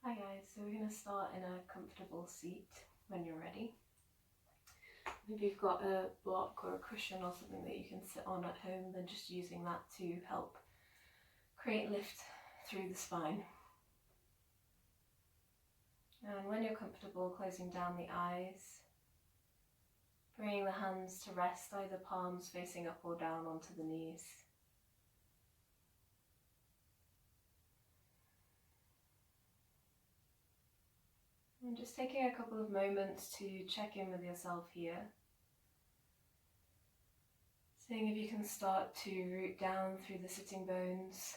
Hi guys, so we're going to start in a comfortable seat when you're ready. Maybe you've got a block or a cushion or something that you can sit on at home, then just using that to help create lift through the spine. And when you're comfortable, closing down the eyes, bringing the hands to rest, either palms facing up or down onto the knees. And just taking a couple of moments to check in with yourself here. Seeing if you can start to root down through the sitting bones.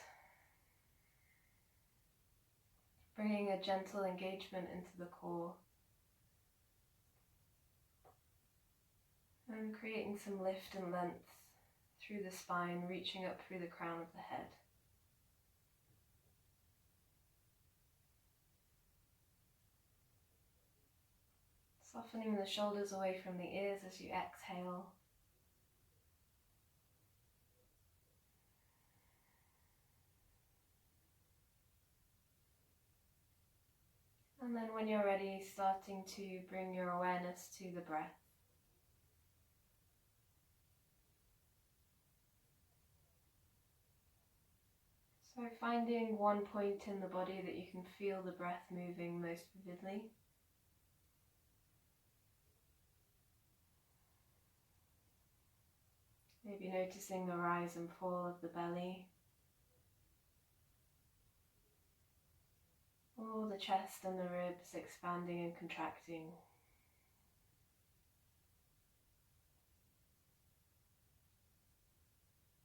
Bringing a gentle engagement into the core. And creating some lift and length through the spine, reaching up through the crown of the head. Softening the shoulders away from the ears as you exhale. And then when you're ready, starting to bring your awareness to the breath. So finding one point in the body that you can feel the breath moving most vividly. Maybe noticing the rise and fall of the belly, or the chest and the ribs expanding and contracting.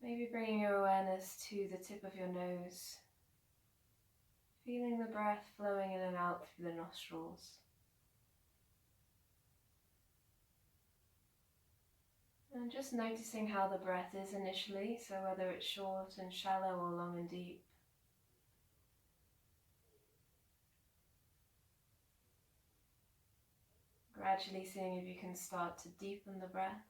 Maybe bringing your awareness to the tip of your nose, feeling the breath flowing in and out through the nostrils. And just noticing how the breath is initially, so whether it's short and shallow or long and deep. Gradually seeing if you can start to deepen the breath.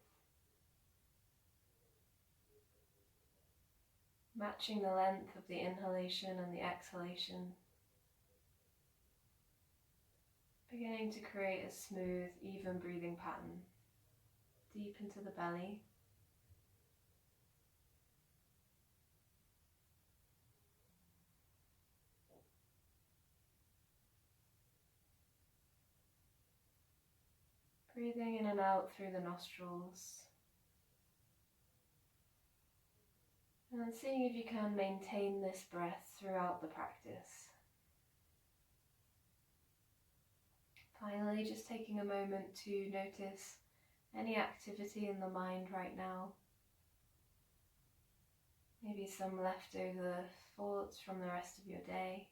Matching the length of the inhalation and the exhalation. Beginning to create a smooth, even breathing pattern. Deep into the belly. Breathing in and out through the nostrils. And then seeing if you can maintain this breath throughout the practice. Finally, just taking a moment to notice any activity in the mind right now. Maybe some leftover thoughts from the rest of your day.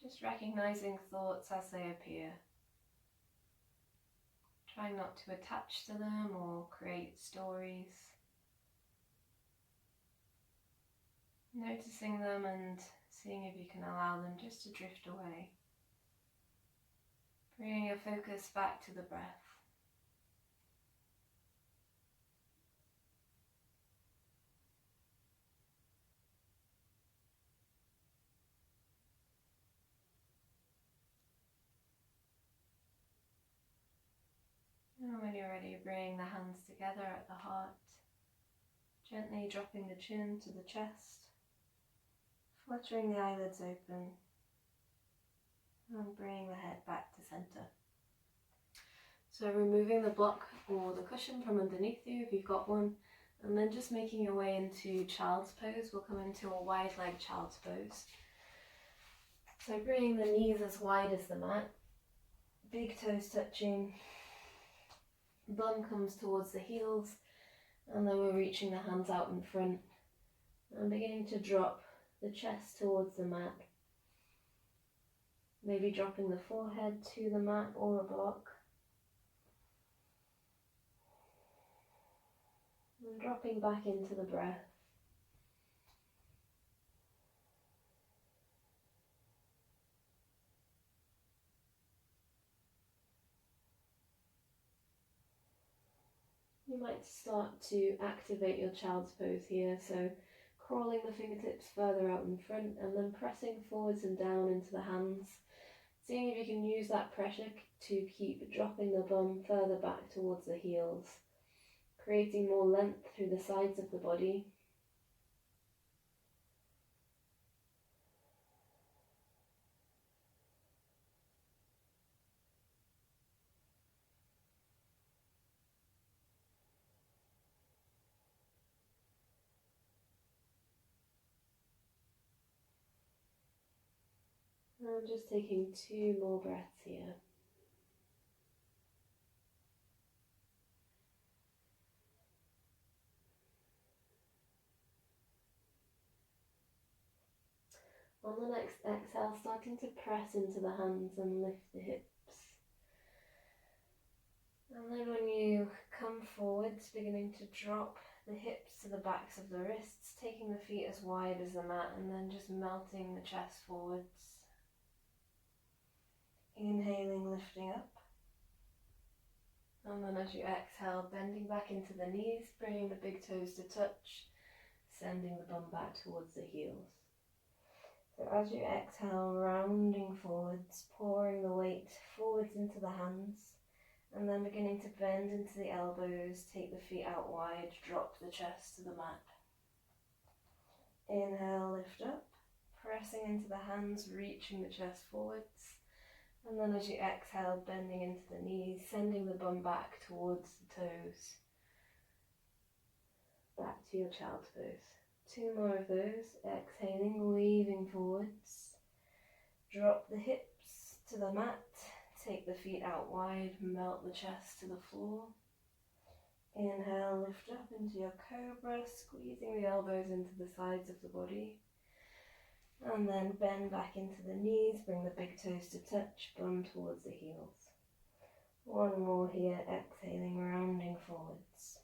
Just recognizing thoughts as they appear. Trying not to attach to them or create stories. Noticing them and seeing if you can allow them just to drift away. Bringing your focus back to the breath. And when you're ready, bring the hands together at the heart, gently dropping the chin to the chest, fluttering the eyelids open, and bringing the head back to center. So removing the block or the cushion from underneath you if you've got one, and then just making your way into child's pose. We'll come into a wide leg child's pose. So bringing the knees as wide as the mat, big toes touching, bum comes towards the heels, and then we're reaching the hands out in front and beginning to drop the chest towards the mat. Maybe dropping the forehead to the mat or a block. And dropping back into the breath. You might start to activate your child's pose here, so crawling the fingertips further out in front and then pressing forwards and down into the hands. Seeing if you can use that pressure to keep dropping the bum further back towards the heels, creating more length through the sides of the body. I'm just taking 2 more breaths here. On the next exhale, starting to press into the hands and lift the hips. And then when you come forwards, beginning to drop the hips to the backs of the wrists, taking the feet as wide as the mat and then just melting the chest forwards. Inhaling, lifting up. And then as you exhale, bending back into the knees, bringing the big toes to touch, sending the bum back towards the heels. So as you exhale, rounding forwards, pouring the weight forwards into the hands, and then beginning to bend into the elbows, take the feet out wide, drop the chest to the mat. Inhale, lift up, pressing into the hands, reaching the chest forwards. And then as you exhale, bending into the knees, sending the bum back towards the toes. Back to your child's pose. 2 more of those. Exhaling, weaving forwards. Drop the hips to the mat. Take the feet out wide, melt the chest to the floor. Inhale, lift up into your cobra, squeezing the elbows into the sides of the body. And then bend back into the knees, bring the big toes to touch, bum towards the heels. 1 more here, exhaling, rounding forwards.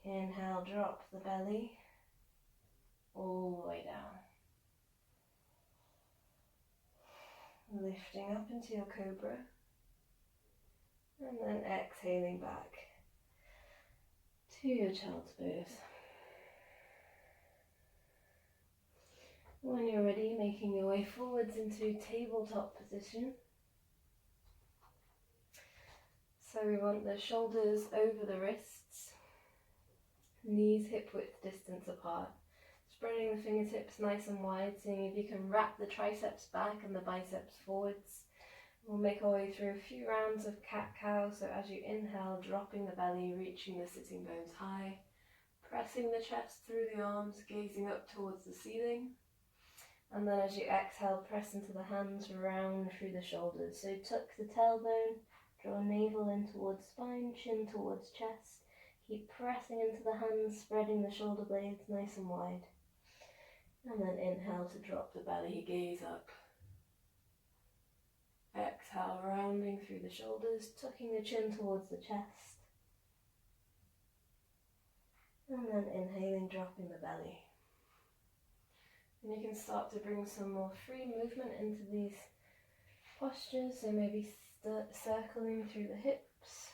Inhale, drop the belly, all the way down. Lifting up into your cobra, and then exhaling back to your child's pose. When you're ready, making your way forwards into tabletop position. So we want the shoulders over the wrists, knees hip width distance apart. Spreading the fingertips nice and wide, seeing if you can wrap the triceps back and the biceps forwards. We'll make our way through a few rounds of cat-cow, so as you inhale, dropping the belly, reaching the sitting bones high, pressing the chest through the arms, gazing up towards the ceiling. And then as you exhale, press into the hands, round through the shoulders. So tuck the tailbone, draw navel in towards spine, chin towards chest. Keep pressing into the hands, spreading the shoulder blades nice and wide. And then inhale to drop the belly, gaze up. Exhale, rounding through the shoulders, tucking the chin towards the chest. And then inhaling, dropping the belly. And you can start to bring some more free movement into these postures, so maybe circling through the hips.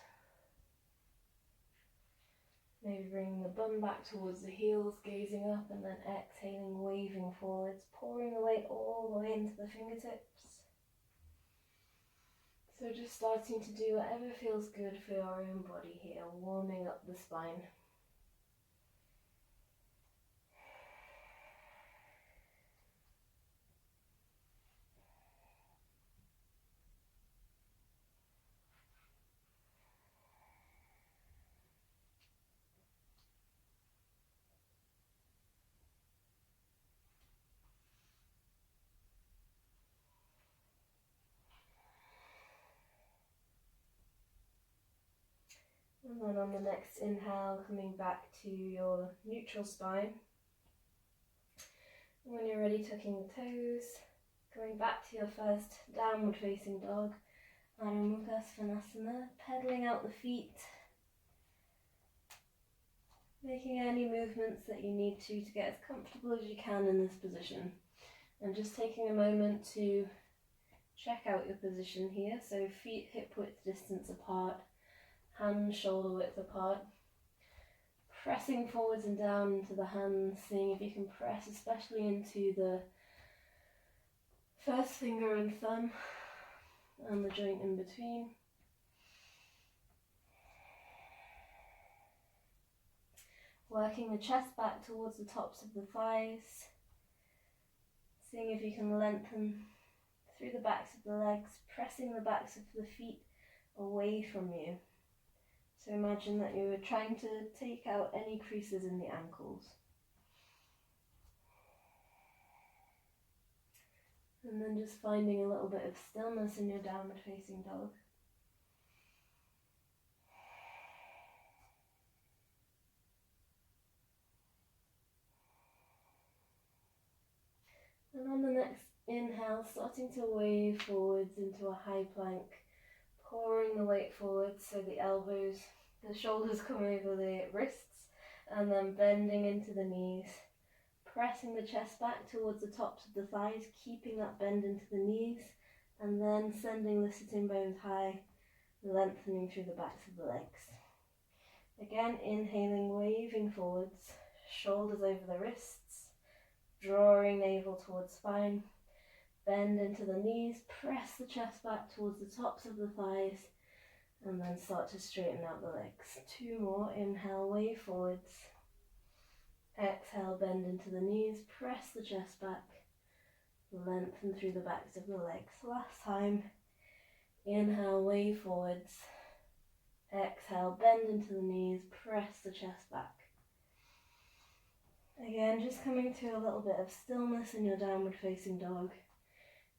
Maybe bringing the bum back towards the heels, gazing up, and then exhaling, waving forwards, pouring the weight all the way into the fingertips. So just starting to do whatever feels good for your own body here, warming up the spine. And then on the next inhale, coming back to your neutral spine. When you're ready, tucking the toes, going back to your first downward facing dog, Adho Mukha Svanasana, pedaling out the feet, making any movements that you need to get as comfortable as you can in this position. And just taking a moment to check out your position here, so feet hip width distance apart, hands shoulder width apart. pressing forwards and down into the hands, seeing if you can press especially into the first finger and thumb and the joint in between. Working the chest back towards the tops of the thighs, seeing if you can lengthen through the backs of the legs, pressing the backs of the feet away from you. So imagine that you were trying to take out any creases in the ankles. And then just finding a little bit of stillness in your downward facing dog. And on the next inhale, starting to wave forwards into a high plank, pouring the weight forwards so the elbows, the shoulders come over the wrists, and then bending into the knees, pressing the chest back towards the tops of the thighs, keeping that bend into the knees, and then sending the sitting bones high, lengthening through the backs of the legs. Again, inhaling, waving forwards, shoulders over the wrists, drawing navel towards spine, bend into the knees, press the chest back towards the tops of the thighs, and then start to straighten out the legs. 2 more, inhale, wave forwards, exhale, bend into the knees, press the chest back, lengthen through the backs of the legs. Last time, inhale, wave forwards, exhale, bend into the knees, press the chest back. Again, just coming to a little bit of stillness in your downward facing dog.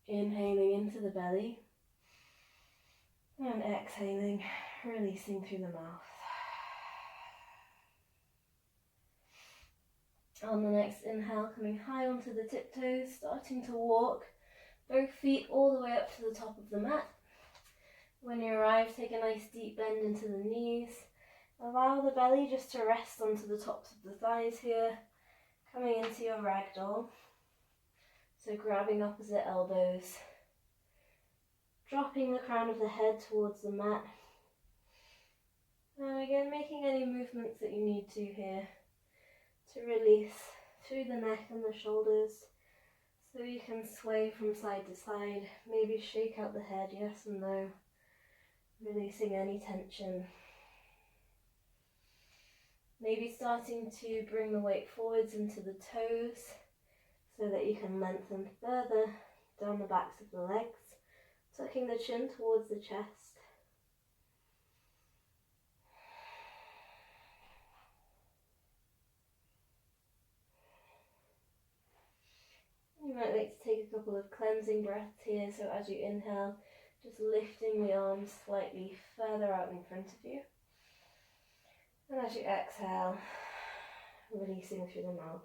Inhaling into the belly and exhaling, releasing through the mouth. On the next inhale, coming high onto the tiptoes, starting to walk both feet all the way up to the top of the mat. When you arrive, take a nice deep bend into the knees. Allow the belly just to rest onto the tops of the thighs here, coming into your ragdoll. So grabbing opposite elbows, dropping the crown of the head towards the mat. And again, making any movements that you need to here to release through the neck and the shoulders, so you can sway from side to side, maybe shake out the head, yes and no, releasing any tension. Maybe starting to bring the weight forwards into the toes so that you can lengthen further down the backs of the legs, tucking the chin towards the chest. You might like to take a couple of cleansing breaths here, so as you inhale, just lifting the arms slightly further out in front of you. And as you exhale, releasing through the mouth,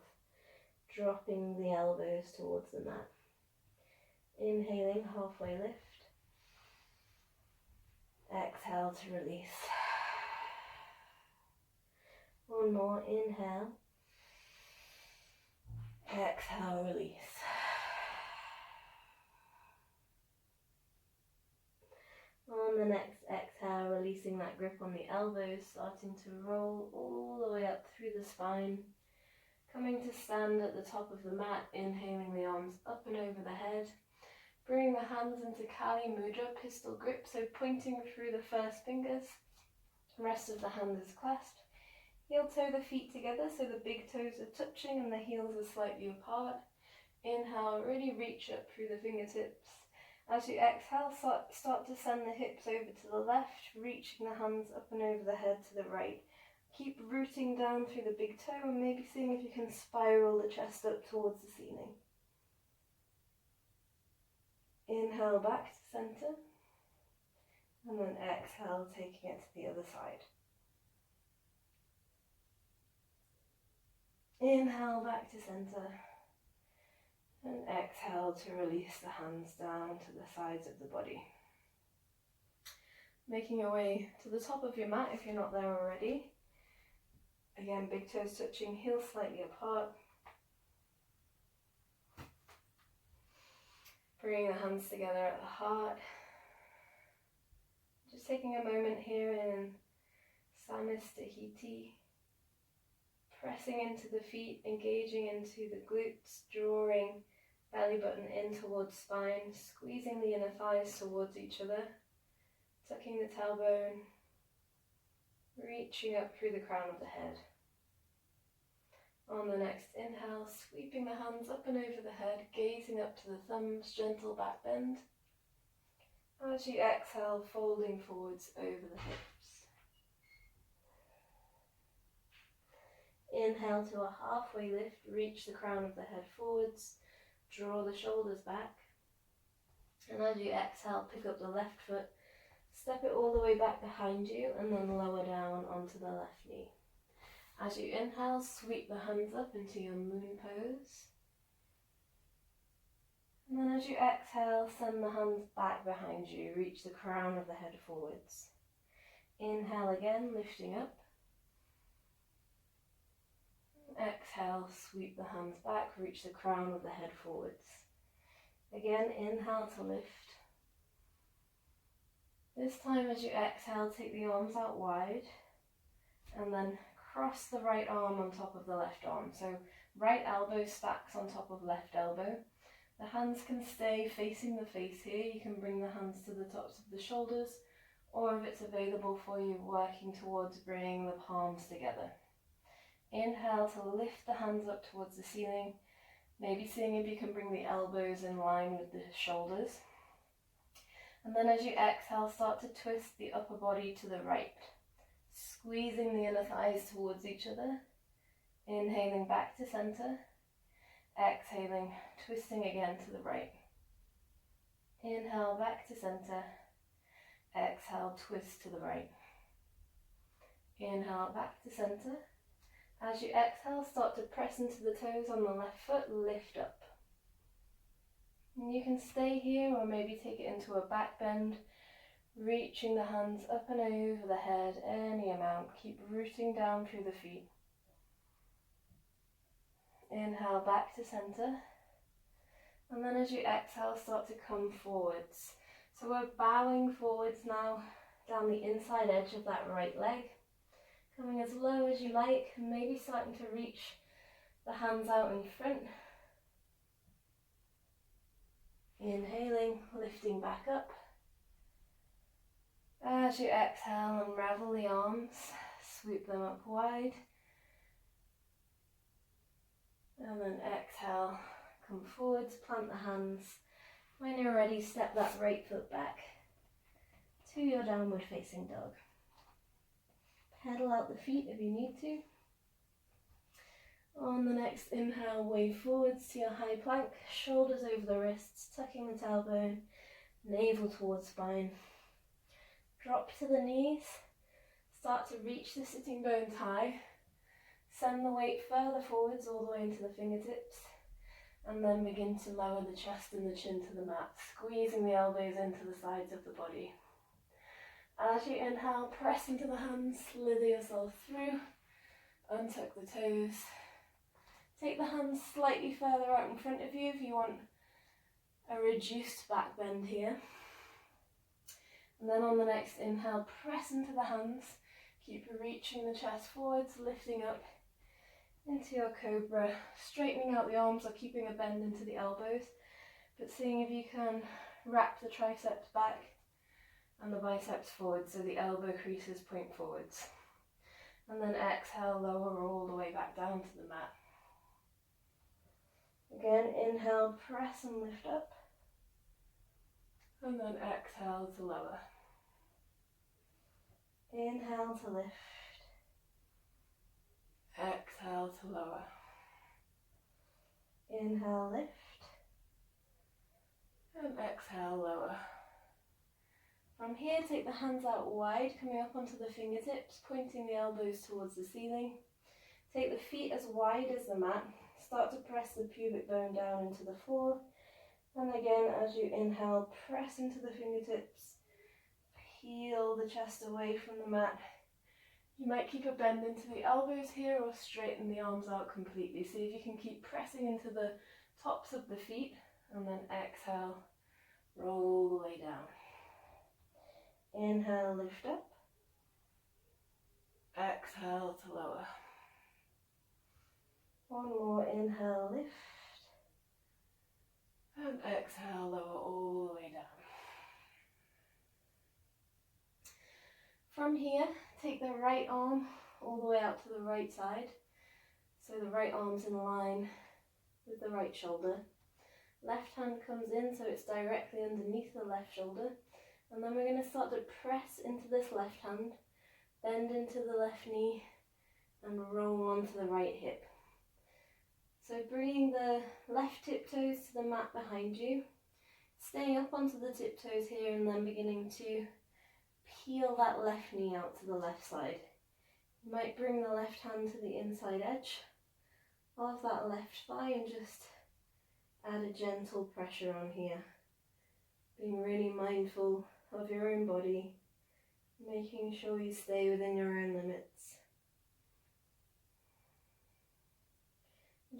dropping the elbows towards the mat. Inhaling, halfway lift. Exhale to release. One more, inhale. Exhale, release. On the next exhale, releasing that grip on the elbows, starting to roll all the way up through the spine. Coming to stand at the top of the mat, inhaling the arms up and over the head. Bringing the hands into Kali Mudra, pistol grip, so pointing through the first fingers. The rest of the hand is clasped. Heel toe the feet together so the big toes are touching and the heels are slightly apart. Inhale, really reach up through the fingertips. As you exhale, start to send the hips over to the left, reaching the hands up and over the head to the right. Keep rooting down through the big toe and maybe seeing if you can spiral the chest up towards the ceiling. Inhale back to center, and then exhale, taking it to the other side. Inhale back to center, and exhale to release the hands down to the sides of the body. Making your way to the top of your mat if you're not there already. Again, big toes touching, heels slightly apart. Bringing the hands together at the heart. Just taking a moment here in Samastahiti. pressing into the feet, engaging into the glutes, drawing belly button in towards spine, squeezing the inner thighs towards each other, tucking the tailbone, reaching up through the crown of the head. On the next inhale, sweeping the hands up and over the head, gazing up to the thumbs, gentle back bend. As you exhale, folding forwards over the hips. Inhale to a halfway lift, reach the crown of the head forwards, draw the shoulders back. And as you exhale, pick up the left foot, step it all the way back behind you, and then lower down onto the left knee. As you inhale, sweep the hands up into your moon pose. And then as you exhale, send the hands back behind you, reach the crown of the head forwards. Inhale again, lifting up. Exhale, sweep the hands back, reach the crown of the head forwards. Again, inhale to lift. This time as you exhale, take the arms out wide and then cross the right arm on top of the left arm. So right elbow stacks on top of left elbow. The hands can stay facing the face here. You can bring the hands to the tops of the shoulders, or if it's available for you, working towards bringing the palms together. Inhale to lift the hands up towards the ceiling, maybe seeing if you can bring the elbows in line with the shoulders. And then as you exhale, start to twist the upper body to the right, squeezing the inner thighs towards each other. Inhaling back to center, exhaling, twisting again to the right. Inhale back to center, exhale, twist to the right. Inhale back to center. As you exhale, start to press into the toes on the left foot, lift up. And you can stay here or maybe take it into a back bend, reaching the hands up and over the head, any amount. Keep rooting down through the feet. Inhale back to center. And then as you exhale, start to come forwards. So we're bowing forwards now down the inside edge of that right leg. Coming as low as you like, and maybe starting to reach the hands out in front. Inhaling, lifting back up. As you exhale, unravel the arms, sweep them up wide. And then exhale, come forwards, plant the hands. When you're ready, step that right foot back to your downward facing dog. Pedal out the feet if you need to. On the next inhale, wave forwards to your high plank, shoulders over the wrists, tucking the tailbone, navel towards spine. Drop to the knees, start to reach the sitting bones high. Send the weight further forwards all the way into the fingertips, and then begin to lower the chest and the chin to the mat, squeezing the elbows into the sides of the body. As you inhale, press into the hands, slither yourself through, untuck the toes. Take the hands slightly further out in front of you if you want a reduced back bend here. And then on the next inhale, press into the hands. Keep reaching the chest forwards, lifting up into your cobra, straightening out the arms or keeping a bend into the elbows, but seeing if you can wrap the triceps back and the biceps forward so the elbow creases point forwards. And then exhale, lower all the way back down to the mat. Again, inhale, press and lift up. And then exhale to lower. Inhale to lift. Exhale to lower. Inhale, lift. And exhale, lower. From here, take the hands out wide, coming up onto the fingertips, pointing the elbows towards the ceiling. Take the feet as wide as the mat. Start to press the pubic bone down into the floor. And again, as you inhale, press into the fingertips. Peel the chest away from the mat. You might keep a bend into the elbows here or straighten the arms out completely. See if you can keep pressing into the tops of the feet, and then exhale, roll the way down. Inhale, lift up. Exhale to lower. One more inhale, lift. And exhale, lower all the way down. From here, take the right arm all the way out to the right side. So the right arm's in line with the right shoulder. Left hand comes in so it's directly underneath the left shoulder. And then we're going to start to press into this left hand, bend into the left knee and roll onto the right hip. So bringing the left tiptoes to the mat behind you, staying up onto the tiptoes here and then beginning to peel that left knee out to the left side. You might bring the left hand to the inside edge of that left thigh and just add a gentle pressure on here. Being really mindful of your own body, making sure you stay within your own limits.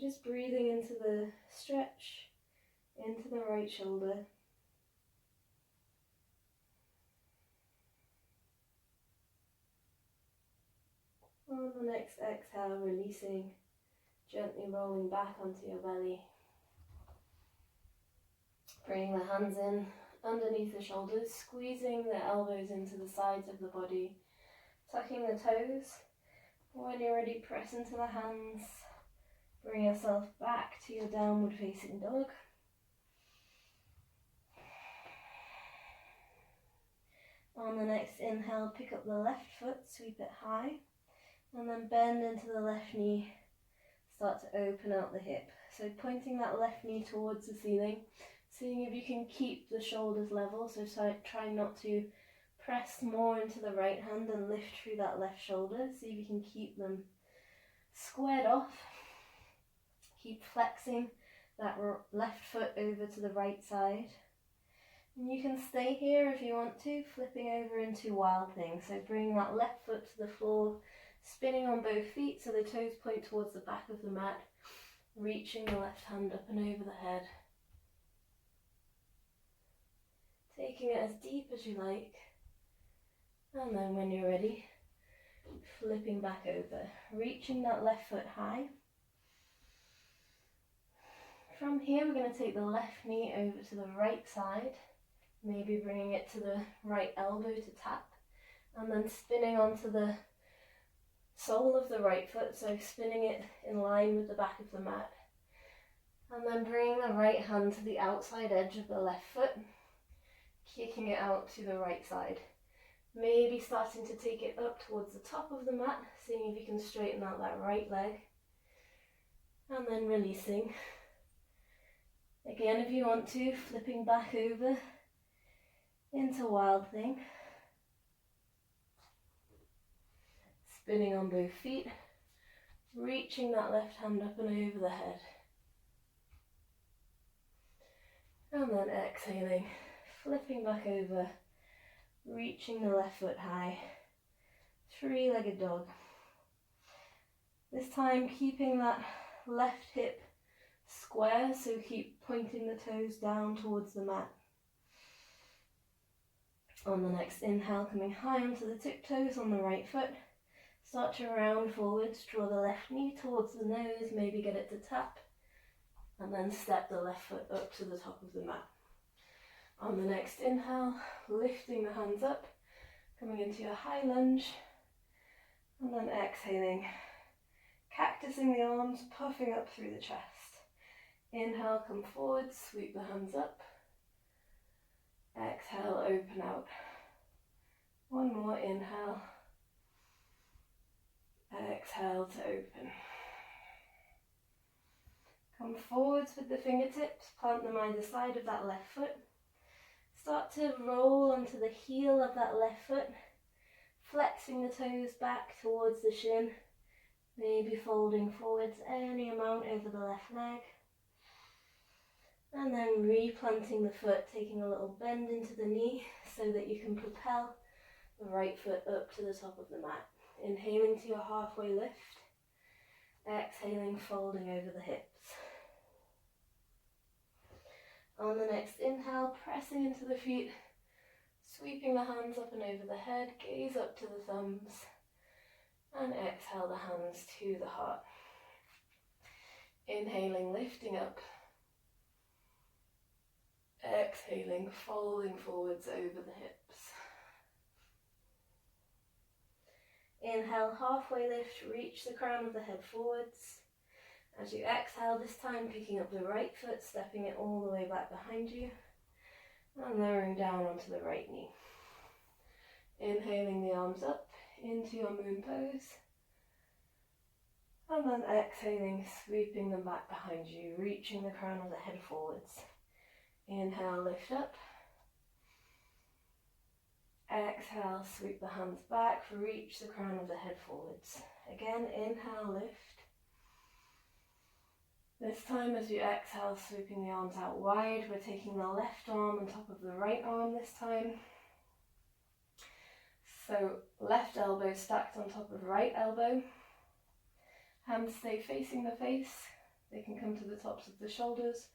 Just breathing into the stretch, into the right shoulder. On the next exhale, releasing, gently rolling back onto your belly. Bringing the hands in underneath the shoulders, squeezing the elbows into the sides of the body, tucking the toes. When you're ready, press into the hands. Bring yourself back to your downward facing dog. On the next inhale, pick up the left foot, sweep it high, and then bend into the left knee. Start to open out the hip. So pointing that left knee towards the ceiling, seeing if you can keep the shoulders level. So try not to press more into the right hand and lift through that left shoulder. See if you can keep them squared off. Keep flexing that left foot over to the right side. And you can stay here if you want to, flipping over into Wild Thing. So bring that left foot to the floor, spinning on both feet so the toes point towards the back of the mat, reaching the left hand up and over the head. Taking it as deep as you like. And then when you're ready, flipping back over, reaching that left foot high. From here, we're going to take the left knee over to the right side, maybe bringing it to the right elbow to tap, and then spinning onto the sole of the right foot, so spinning it in line with the back of the mat. And then bringing the right hand to the outside edge of the left foot, kicking it out to the right side. Maybe starting to take it up towards the top of the mat, seeing if you can straighten out that right leg. And then releasing. Again, if you want to, flipping back over into Wild Thing. Spinning on both feet, reaching that left hand up and over the head. And then exhaling, flipping back over, reaching the left foot high. Three-legged dog. This time keeping that left hip square, so keep pointing the toes down towards the mat. On the next inhale, coming high onto the tiptoes on the right foot. Start to round forwards, draw the left knee towards the nose, maybe get it to tap, and then step the left foot up to the top of the mat. On the next inhale, lifting the hands up, coming into your high lunge, and then exhaling, cactusing the arms, puffing up through the chest. Inhale, come forward, sweep the hands up. Exhale, open out. One more inhale. Exhale to open. Come forwards with the fingertips, plant them either side of that left foot. Start to roll onto the heel of that left foot, flexing the toes back towards the shin, maybe folding forwards any amount over the left leg. And then replanting the foot, taking a little bend into the knee so that you can propel the right foot up to the top of the mat. Inhaling to your halfway lift, exhaling, folding over the hips. On the next inhale, pressing into the feet, sweeping the hands up and over the head, gaze up to the thumbs, and exhale the hands to the heart. Inhaling, lifting up. Exhaling, folding forwards over the hips. Inhale, halfway lift, reach the crown of the head forwards. As you exhale, this time picking up the right foot, stepping it all the way back behind you, and lowering down onto the right knee. Inhaling the arms up into your moon pose, and then exhaling, sweeping them back behind you, reaching the crown of the head forwards. Inhale, lift up. Exhale, sweep the hands back, reach the crown of the head forwards. Again, inhale, lift. This time as you exhale, sweeping the arms out wide, we're taking the left arm on top of the right arm this time. So left elbow stacked on top of right elbow. Hands stay facing the face. They can come to the tops of the shoulders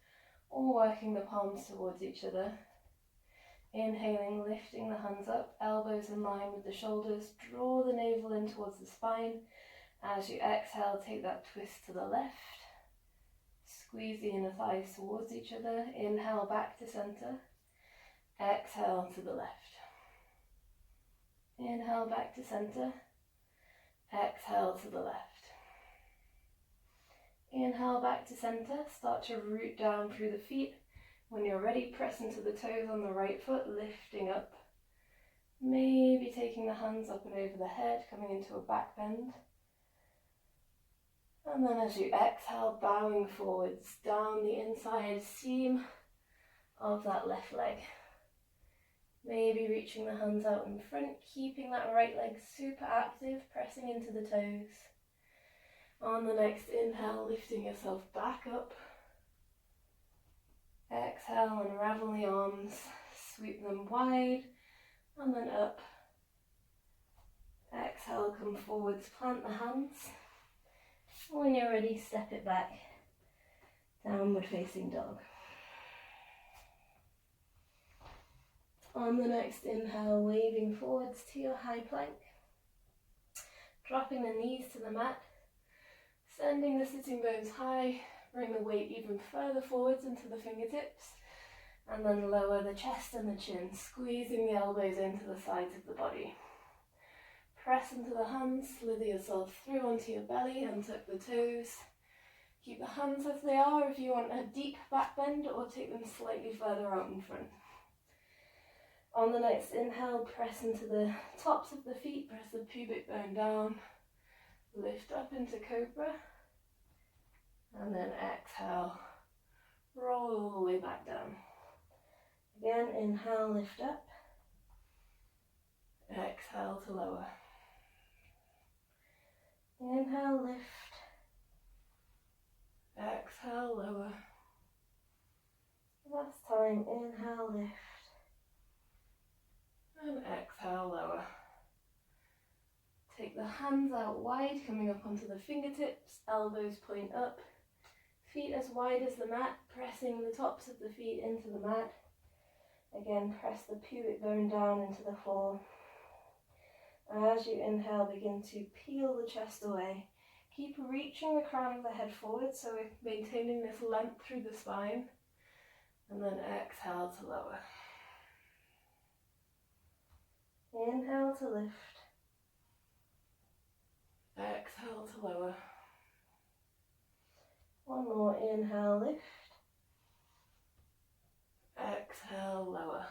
or working the palms towards each other. Inhaling, lifting the hands up, elbows in line with the shoulders, draw the navel in towards the spine. As you exhale, take that twist to the left. Squeeze the inner thighs towards each other. Inhale, back to center. Exhale to the left. Inhale, back to center. Exhale to the left. Inhale, back to center. Start to root down through the feet. When you're ready, press into the toes on the right foot, lifting up. Maybe taking the hands up and over the head, coming into a back bend. And then as you exhale, bowing forwards, down the inside seam of that left leg. Maybe reaching the hands out in front, keeping that right leg super active, pressing into the toes. On the next inhale, lifting yourself back up. Exhale, unravel the arms, sweep them wide, and then up. Exhale, come forwards, plant the hands. When you're ready, step it back, downward facing dog. On the next inhale, waving forwards to your high plank, dropping the knees to the mat, sending the sitting bones high, bring the weight even further forwards into the fingertips, and then lower the chest and the chin, squeezing the elbows into the sides of the body. Press into the hands, slither yourself through onto your belly, untuck the toes. Keep the hands as they are if you want a deep back bend, or take them slightly further out in front. On the next inhale, press into the tops of the feet, press the pubic bone down, lift up into cobra, and then exhale, roll all the way back down. Again, inhale, lift up, exhale to lower. Inhale, lift, exhale, lower. Last time, inhale, lift, and exhale, lower. Take the hands out wide, coming up onto the fingertips, elbows point up, feet as wide as the mat, pressing the tops of the feet into the mat. Again, press the pubic bone down into the floor. As you inhale, begin to peel the chest away. Keep reaching the crown of the head forward, so we're maintaining this length through the spine. And then exhale to lower. Inhale to lift. Exhale to lower. One more, inhale, lift. Exhale, lower.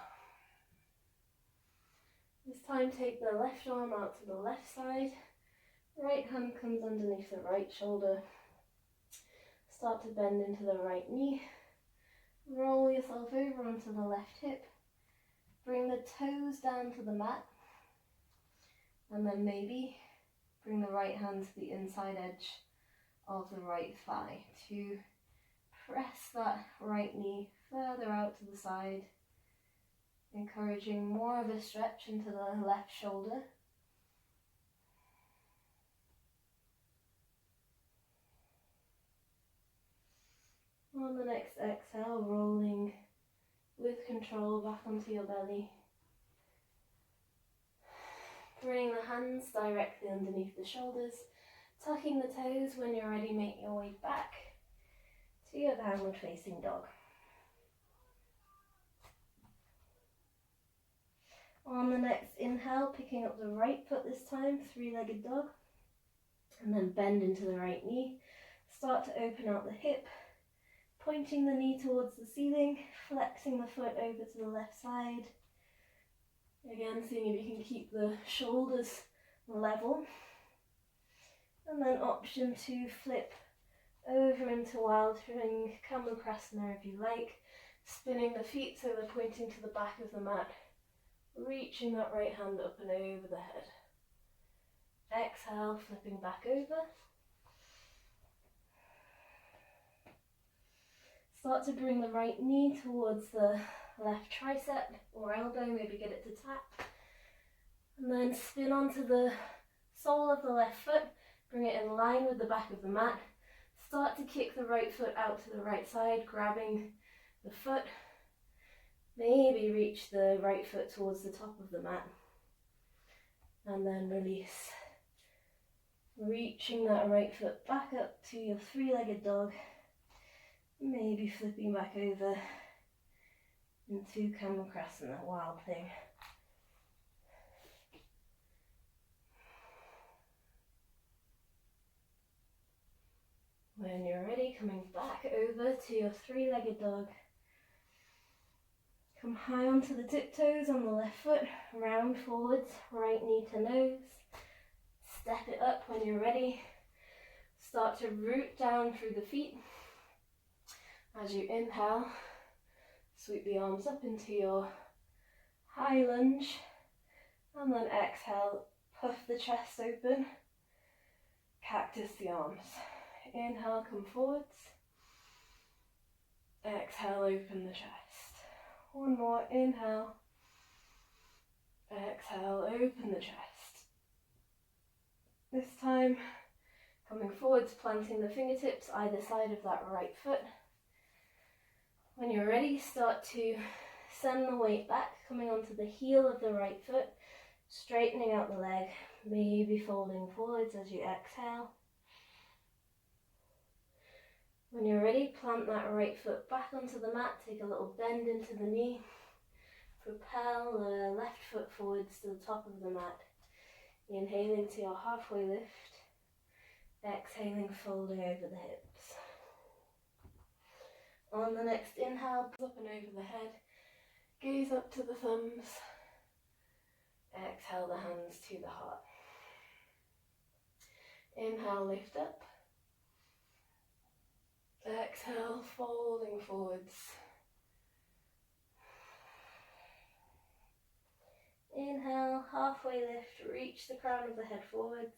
This time take the left arm out to the left side. Right hand comes underneath the right shoulder. Start to bend into the right knee. Roll yourself over onto the left hip. Bring the toes down to the mat. And then maybe bring the right hand to the inside edge of the right thigh to press that right knee further out to the side, encouraging more of a stretch into the left shoulder. On the next exhale, rolling with control back onto your belly. Bring the hands directly underneath the shoulders, tucking the toes. When you're ready, make your way back. to your downward facing dog. On the next inhale, picking up the right foot this time, three-legged dog, and then bend into the right knee. Start to open out the hip, pointing the knee towards the ceiling, flexing the foot over to the left side. Again, seeing if you can keep the shoulders level. And then option to flip over into wild swing, Kamukrasana if you like, spinning the feet so they're pointing to the back of the mat, reaching that right hand up and over the head. Exhale, flipping back over. Start to bring the right knee towards the left tricep or elbow, maybe get it to tap. And then spin onto the sole of the left foot, bring it in line with the back of the mat. Start to kick the right foot out to the right side, grabbing the foot. Maybe reach the right foot towards the top of the mat. And then release. Reaching that right foot back up to your three-legged dog. Maybe flipping back over into Kamukrasana, wild thing. When you're ready, coming back over to your three-legged dog. Come high onto the tiptoes on the left foot, round forwards, right knee to nose. Step it up when you're ready. Start to root down through the feet. As you inhale, sweep the arms up into your high lunge. And then exhale, puff the chest open. Cactus the arms. Inhale, come forwards. Exhale, open the chest. One more, inhale. Exhale, open the chest. This time, coming forwards, planting the fingertips either side of that right foot. When you're ready, start to send the weight back, coming onto the heel of the right foot, straightening out the leg, maybe folding forwards as you exhale. When you're ready, plant that right foot back onto the mat, take a little bend into the knee, propel the left foot forwards to the top of the mat, inhaling to your halfway lift, exhaling, folding over the hips. On the next inhale, up and over the head, gaze up to the thumbs, exhale the hands to the heart. Inhale, lift up. Exhale, folding forwards. Inhale, halfway lift, reach the crown of the head forwards.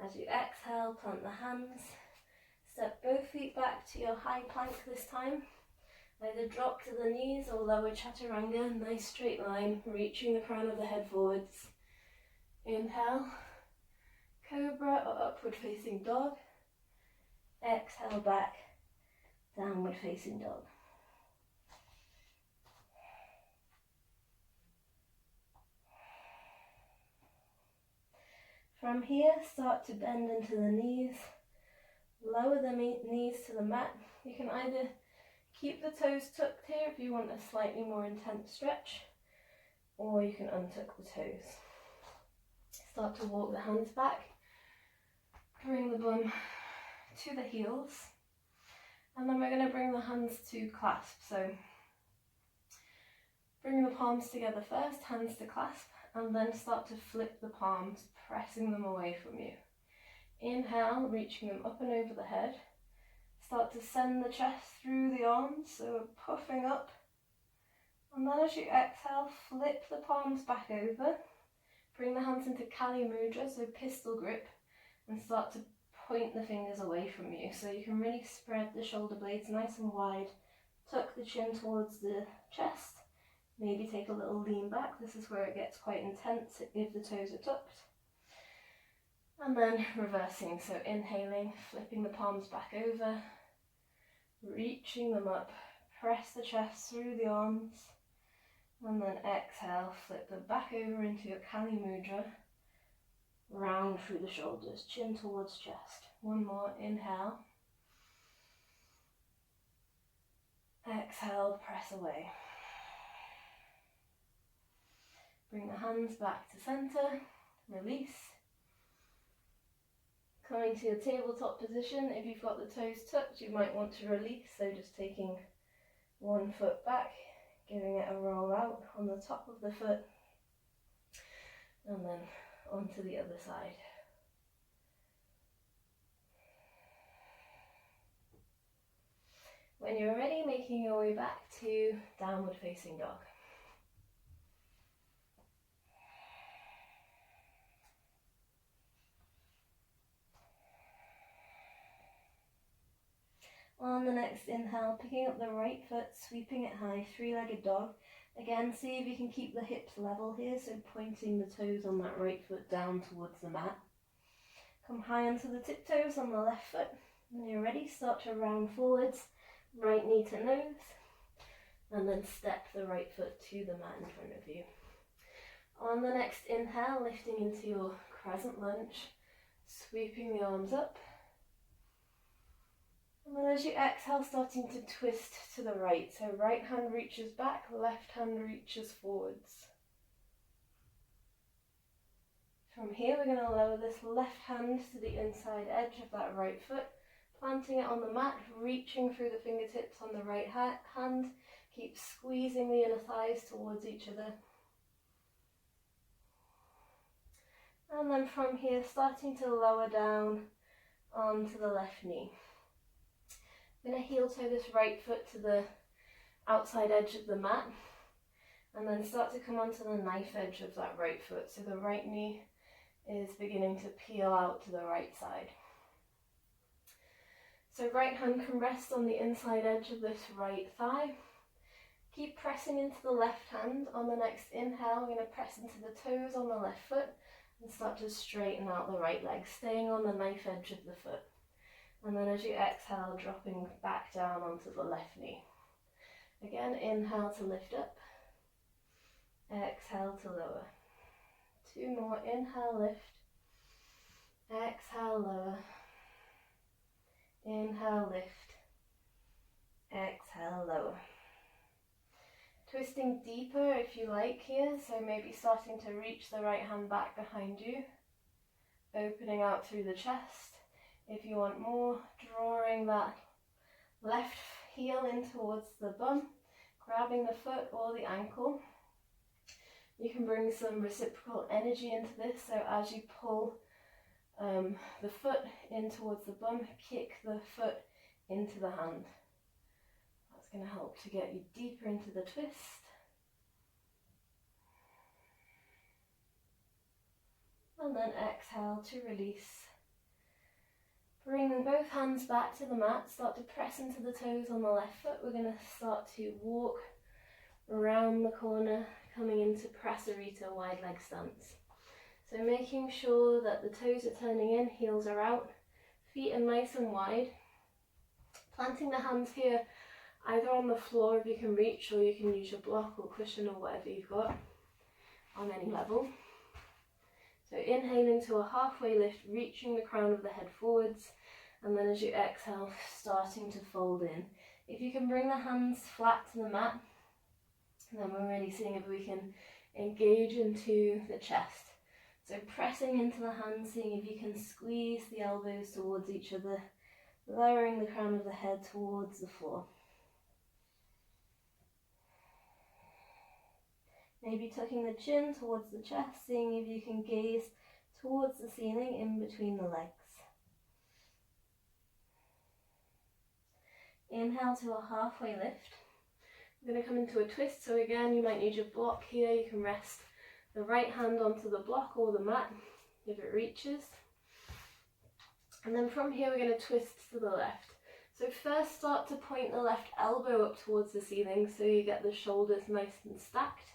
As you exhale, plant the hands. Step both feet back to your high plank this time. Either drop to the knees or lower chaturanga, nice straight line, reaching the crown of the head forwards. Inhale, cobra or upward facing dog. Exhale back, downward facing dog. From here, start to bend into the knees. Lower the knees to the mat. You can either keep the toes tucked here if you want a slightly more intense stretch, or you can untuck the toes. Start to walk the hands back. Bring the bum to the heels. And then we're going to bring the hands to clasp. So bring the palms together first, hands to clasp, and then start to flip the palms, pressing them away from you. Inhale, reaching them up and over the head. Start to send the chest through the arms, so we're puffing up. And then as you exhale, flip the palms back over. Bring the hands into Kali Mudra, so pistol grip, and start to point the fingers away from you. So you can really spread the shoulder blades nice and wide. Tuck the chin towards the chest. Maybe take a little lean back. This is where it gets quite intense if the toes are tucked. And then reversing, so inhaling, flipping the palms back over, reaching them up, press the chest through the arms, and then exhale, flip them back over into your Kali Mudra, round through the shoulders, chin towards chest. One more, inhale, Exhale, press away. Bring the hands back to center, release. Coming to your tabletop position, if you've got the toes tucked, you might want to release, so just taking one foot back, giving it a roll out on the top of the foot, and then onto the other side. When you're ready, making your way back to downward facing dog. On the next inhale, picking up the right foot, sweeping it high, three-legged dog. Again, see if you can keep the hips level here, so pointing the toes on that right foot down towards the mat. Come high onto the tiptoes on the left foot. When you're ready, start to round forwards, right knee to nose, and then step the right foot to the mat in front of you. On the next inhale, lifting into your crescent lunge, sweeping the arms up. And then as you exhale, starting to twist to the right. So right hand reaches back, left hand reaches forwards. From here, we're going to lower this left hand to the inside edge of that right foot, planting it on the mat, reaching through the fingertips on the right hand. Keep squeezing the inner thighs towards each other. And then from here, starting to lower down onto the left knee. I'm going to heel toe this right foot to the outside edge of the mat, and then start to come onto the knife edge of that right foot. So the right knee is beginning to peel out to the right side. So right hand can rest on the inside edge of this right thigh. Keep pressing into the left hand. On the next inhale, we're going to press into the toes on the left foot and start to straighten out the right leg, staying on the knife edge of the foot. And then as you exhale, dropping back down onto the left knee. Again, inhale to lift up. Exhale to lower. Two more. Inhale, lift. Exhale, lower. Inhale, lift. Exhale, lower. Twisting deeper if you like here, so maybe starting to reach the right hand back behind you, opening out through the chest. If you want more, drawing that left heel in towards the bum, grabbing the foot or the ankle. You can bring some reciprocal energy into this, so as you pull the foot in towards the bum, kick the foot into the hand. That's going to help to get you deeper into the twist. And then exhale to release. Bring both hands back to the mat, start to press into the toes on the left foot. We're going to start to walk around the corner, coming into Prasarita wide leg stance. So making sure that the toes are turning in, heels are out, feet are nice and wide. Planting the hands here, either on the floor if you can reach, or you can use your block or cushion or whatever you've got on any level. So inhaling to a halfway lift, reaching the crown of the head forwards, and then as you exhale, starting to fold in. If you can bring the hands flat to the mat, then we're really seeing if we can engage into the chest. So pressing into the hands, seeing if you can squeeze the elbows towards each other, lowering the crown of the head towards the floor. Maybe tucking the chin towards the chest, seeing if you can gaze towards the ceiling in between the legs. Inhale to a halfway lift. We're going to come into a twist, so again you might need your block here. You can rest the right hand onto the block or the mat if it reaches. And then from here we're going to twist to the left. So first start to point the left elbow up towards the ceiling so you get the shoulders nice and stacked.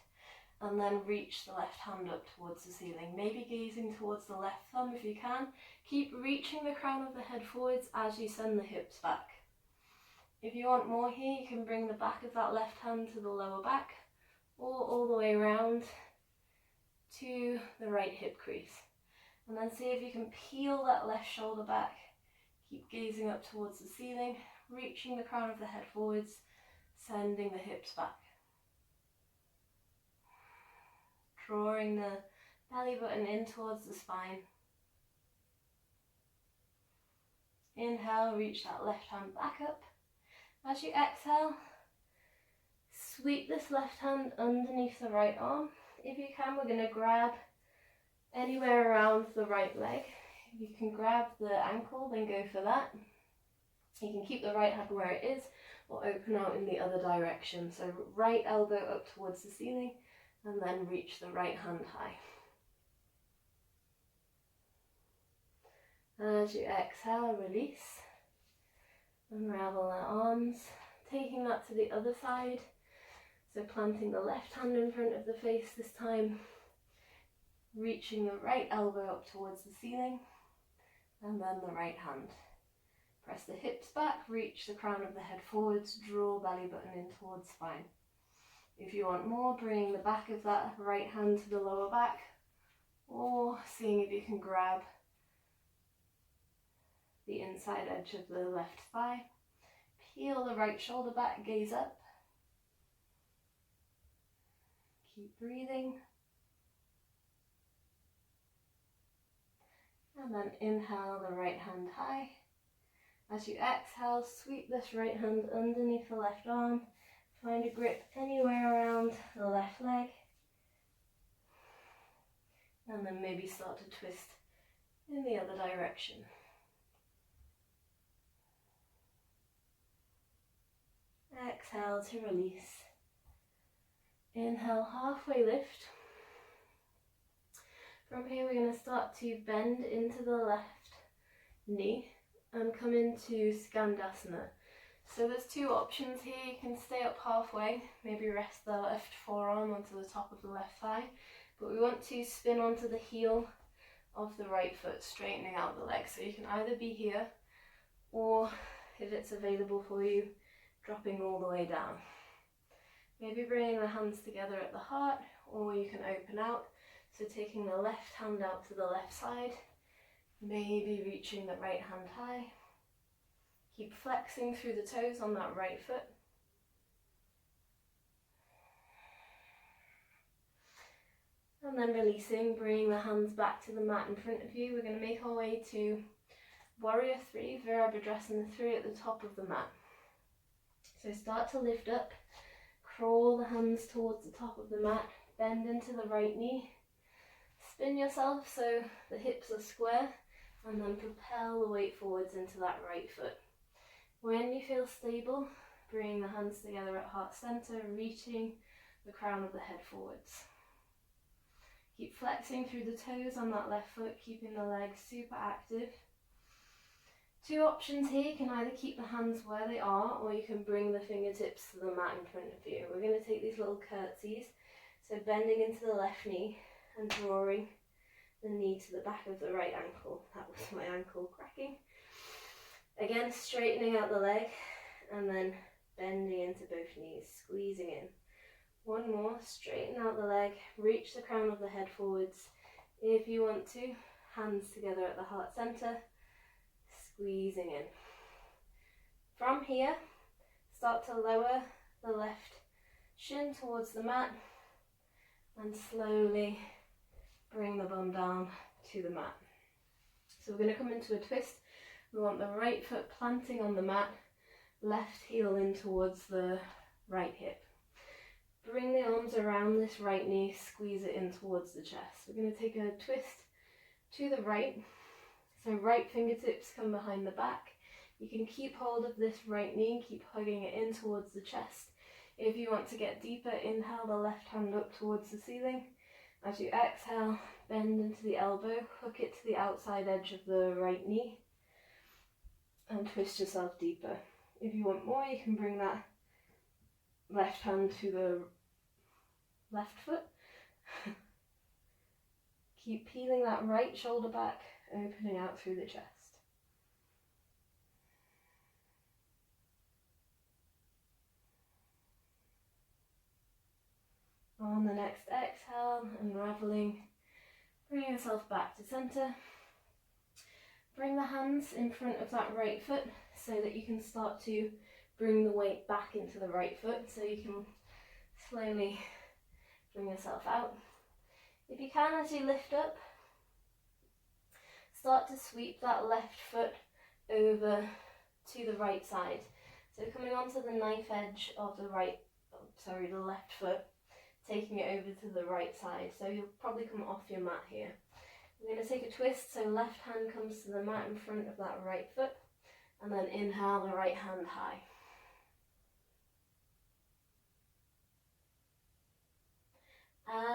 And then reach the left hand up towards the ceiling, maybe gazing towards the left thumb if you can. Keep reaching the crown of the head forwards as you send the hips back. If you want more here, you can bring the back of that left hand to the lower back, or all the way around to the right hip crease. And then see if you can peel that left shoulder back. Keep gazing up towards the ceiling, reaching the crown of the head forwards, Sending the hips back. Drawing the belly button in towards the spine. Inhale, reach that left hand back up. As you exhale, sweep this left hand underneath the right arm. If you can, we're going to grab anywhere around the right leg. If you can grab the ankle, then go for that. You can keep the right hand where it is or open out in the other direction. So right elbow up towards the ceiling and then reach the right hand high. As you exhale, release. Unravel the arms, taking that to the other side. So planting the left hand in front of the face this time. Reaching the right elbow up towards the ceiling. And then the right hand. Press the hips back, reach the crown of the head forwards, draw belly button in towards spine. If you want more, bring the back of that right hand to the lower back, or seeing if you can grab the inside edge of the left thigh. Peel the right shoulder back, gaze up. Keep breathing. And then inhale the right hand high. As you exhale, sweep this right hand underneath the left arm. Find a grip anywhere around the left leg. And then maybe start to twist in the other direction. Exhale to release. Inhale, halfway lift. From here we're going to start to bend into the left knee and come into Skandasana. So there's two options here. You can stay up halfway, maybe rest the left forearm onto the top of the left thigh, but we want to spin onto the heel of the right foot, straightening out the leg. So you can either be here, or if it's available for you, dropping all the way down. Maybe bringing the hands together at the heart, or you can open out. So taking the left hand out to the left side, maybe reaching the right hand high. Keep flexing through the toes on that right foot. And then releasing, bringing the hands back to the mat in front of you. We're going to make our way to Warrior 3, Virabhadrasana 3 at the top of the mat. So start to lift up, crawl the hands towards the top of the mat, bend into the right knee, spin yourself so the hips are square, and then propel the weight forwards into that right foot. When you feel stable, bring the hands together at heart center, reaching the crown of the head forwards. Keep flexing through the toes on that left foot, keeping the legs super active. Two options here. You can either keep the hands where they are, or you can bring the fingertips to the mat in front of you. We're going to take these little curtsies, so bending into the left knee and drawing the knee to the back of the right ankle. That was my ankle cracking. Again, straightening out the leg and then bending into both knees, squeezing in. One more, straighten out the leg, reach the crown of the head forwards. If you want to, hands together at the heart center, squeezing in. From here, start to lower the left shin towards the mat and slowly bring the bum down to the mat. So we're going to come into a twist. We want the right foot planting on the mat, left heel in towards the right hip. Bring the arms around this right knee, squeeze it in towards the chest. We're going to take a twist to the right. So right fingertips come behind the back. You can keep hold of this right knee and keep hugging it in towards the chest. If you want to get deeper, inhale the left hand up towards the ceiling. As you exhale, bend into the elbow, hook it to the outside edge of the right knee and twist yourself deeper. If you want more, you can bring that left hand to the left foot. Keep peeling that right shoulder back, opening out through the chest. On the next exhale, unraveling, bring yourself back to center. Bring the hands in front of that right foot so that you can start to bring the weight back into the right foot, so you can slowly bring yourself out. If you can, as you lift up, start to sweep that left foot over to the right side. So coming onto the knife edge of the the left foot, taking it over to the right side. So you'll probably come off your mat here. We're going to take a twist, so left hand comes to the mat in front of that right foot, and then inhale the right hand high.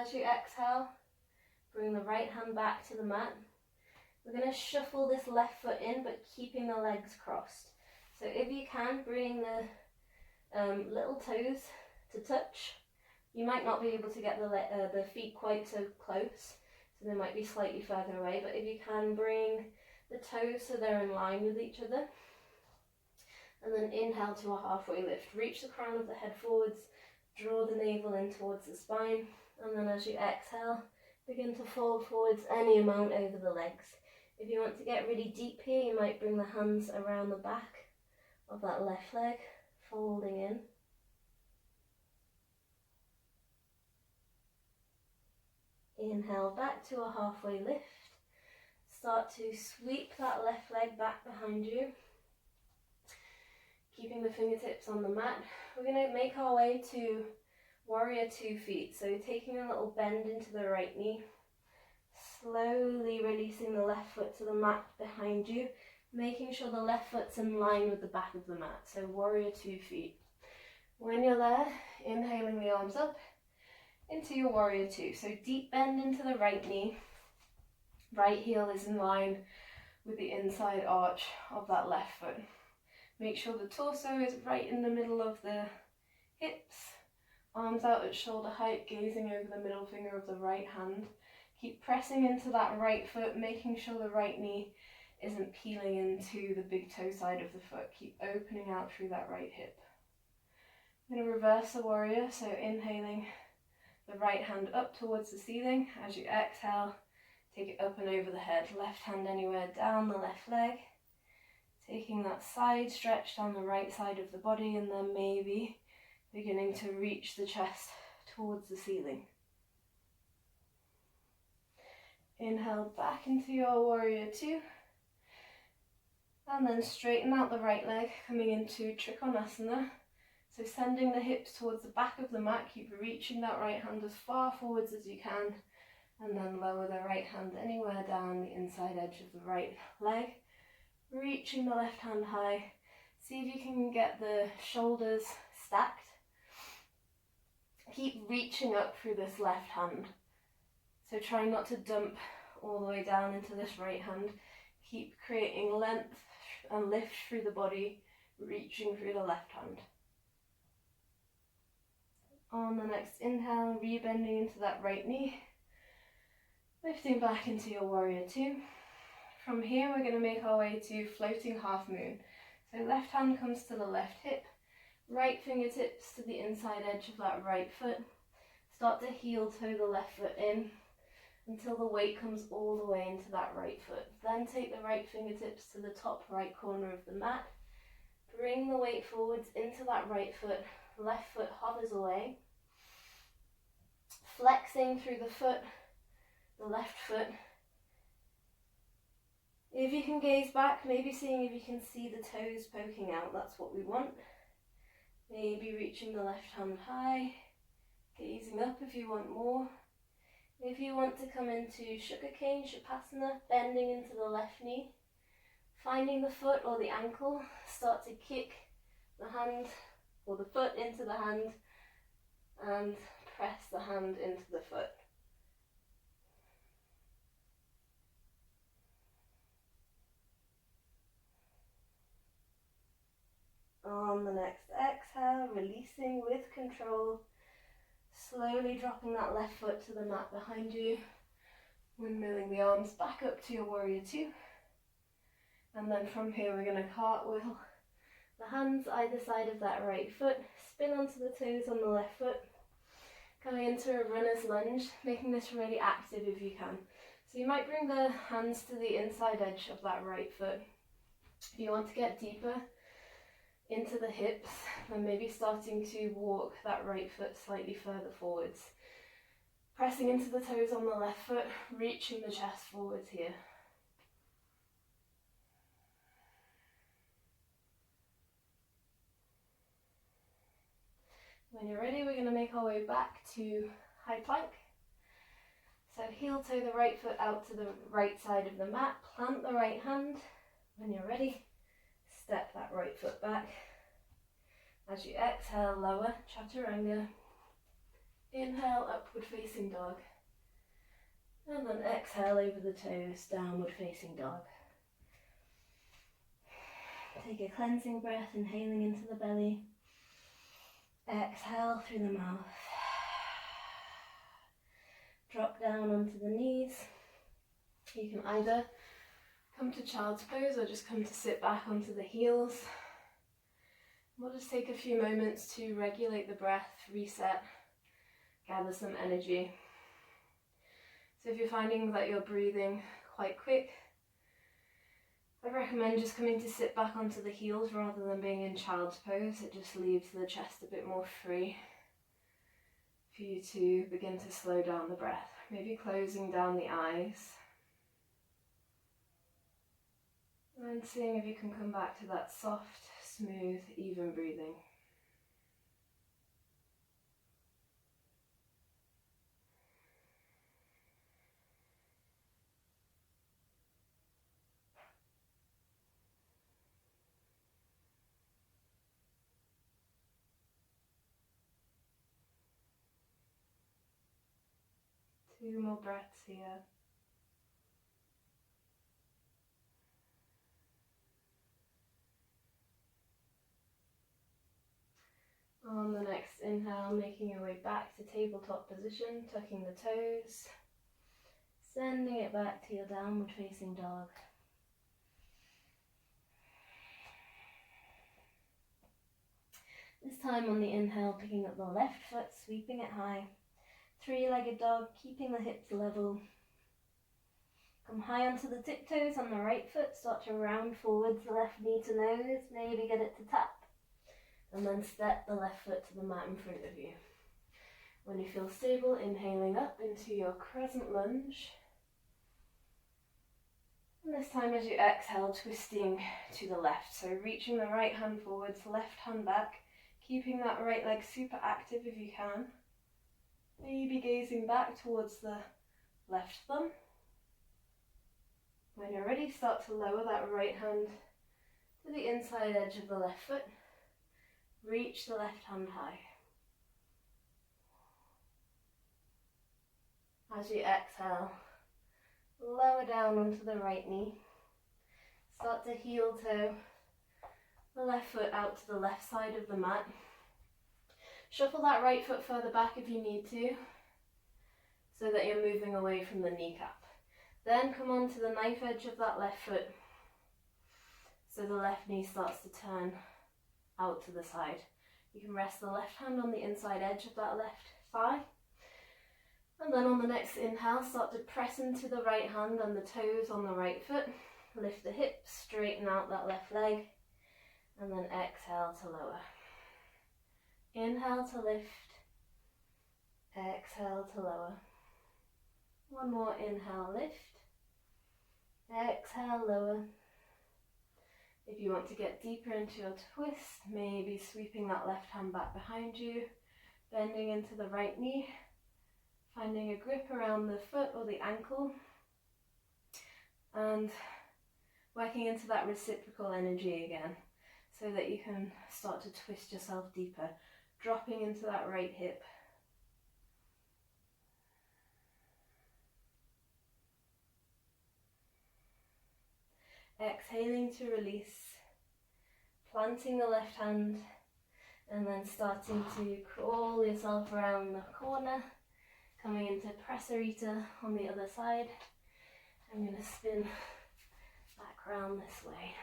As you exhale, bring the right hand back to the mat. We're going to shuffle this left foot in, but keeping the legs crossed. So if you can, bring the little toes to touch. You might not be able to get the feet quite so close, so they might be slightly further away, but if you can, bring the toes so they're in line with each other. And then inhale to a halfway lift. Reach the crown of the head forwards, draw the navel in towards the spine, and then as you exhale, begin to fold forwards any amount over the legs. If you want to get really deep here, you might bring the hands around the back of that left leg, folding in. Inhale back to a halfway lift. Start to sweep that left leg back behind you, keeping the fingertips on the mat. We're going to make our way to warrior 2 feet. So taking a little bend into the right knee, slowly releasing the left foot to the mat behind you, making sure the left foot's in line with the back of the mat. So warrior 2 feet. When you're there, inhaling the arms up into your warrior 2. So deep bend into the right knee. Right heel is in line with the inside arch of that left foot. Make sure the torso is right in the middle of the hips. Arms out at shoulder height, gazing over the middle finger of the right hand. Keep pressing into that right foot, making sure the right knee isn't peeling into the big toe side of the foot. Keep opening out through that right hip. I'm going to reverse the warrior, so inhaling the right hand up towards the ceiling. As you exhale, take it up and over the head. Left hand anywhere down the left leg. Taking that side stretch down the right side of the body, and then maybe beginning to reach the chest towards the ceiling. Inhale back into your warrior 2. And then straighten out the right leg, coming into Trikonasana. So sending the hips towards the back of the mat, keep reaching that right hand as far forwards as you can, and then lower the right hand anywhere down the inside edge of the right leg. Reaching the left hand high. See if you can get the shoulders stacked. Keep reaching up through this left hand. So try not to dump all the way down into this right hand. Keep creating length and lift through the body, reaching through the left hand. On the next inhale, rebending into that right knee, lifting back into your warrior 2. From here, we're going to make our way to floating half moon. So left hand comes to the left hip, right fingertips to the inside edge of that right foot. Start to heel toe the left foot in until the weight comes all the way into that right foot. Then take the right fingertips to the top right corner of the mat. Bring the weight forwards into that right foot. Left foot hovers away. Flexing through the foot, the left foot. If you can gaze back, maybe seeing if you can see the toes poking out, that's what we want. Maybe reaching the left hand high, gazing up if you want more. If you want to come into sugarcane, Shavasana, bending into the left knee, finding the foot or the ankle, start to kick the hand or the foot into the hand and press the hand into the foot. On the next exhale, releasing with control, slowly dropping that left foot to the mat behind you, windmilling the arms back up to your warrior 2. And then from here we're going to cartwheel the hands either side of that right foot, spin onto the toes on the left foot, coming into a runner's lunge, making this really active if you can. So you might bring the hands to the inside edge of that right foot. If you want to get deeper, into the hips, and maybe starting to walk that right foot slightly further forwards. Pressing into the toes on the left foot, reaching the chest forwards here. When you're ready, we're going to make our way back to high plank. So heel toe the right foot out to the right side of the mat, plant the right hand. When you're ready, step that right foot back. As you exhale, lower, chaturanga. Inhale, upward facing dog. And then exhale over the toes, downward facing dog. Take a cleansing breath, inhaling into the belly. Exhale through the mouth. Drop down onto the knees. You can either come to child's pose or just come to sit back onto the heels. We'll just take a few moments to regulate the breath, reset, gather some energy. So if you're finding that you're breathing quite quick, I recommend just coming to sit back onto the heels rather than being in child's pose. It just leaves the chest a bit more free for you to begin to slow down the breath. Maybe closing down the eyes. And seeing if you can come back to that soft, smooth, even breathing. Two more breaths here. On the next inhale, making your way back to tabletop position, tucking the toes, sending it back to your downward facing dog. This time on the inhale, picking up the left foot, sweeping it high. Three-legged dog, keeping the hips level. Come high onto the tiptoes on the right foot, start to round forwards, left knee to nose, maybe get it to tap. And then step the left foot to the mat in front of you. When you feel stable, inhaling up into your crescent lunge. And this time as you exhale, twisting to the left. So reaching the right hand forwards, left hand back, keeping that right leg super active if you can. Maybe gazing back towards the left thumb. When you're ready, start to lower that right hand to the inside edge of the left foot. Reach the left hand high. As you exhale, lower down onto the right knee. Start to heel toe the left foot out to the left side of the mat. Shuffle that right foot further back if you need to, so that you're moving away from the kneecap. Then come on to the knife edge of that left foot, so the left knee starts to turn out to the side. You can rest the left hand on the inside edge of that left thigh. And then on the next inhale, start to press into the right hand and the toes on the right foot. Lift the hips, straighten out that left leg, and then exhale to lower. Inhale to lift, exhale to lower. One more inhale, lift, exhale, lower. If you want to get deeper into your twist, maybe sweeping that left hand back behind you, bending into the right knee, finding a grip around the foot or the ankle, and working into that reciprocal energy again, so that you can start to twist yourself deeper, dropping into that right hip. Exhaling to release, planting the left hand, and then starting to crawl yourself around the corner, coming into Prasarita on the other side. I'm going to spin back around this way.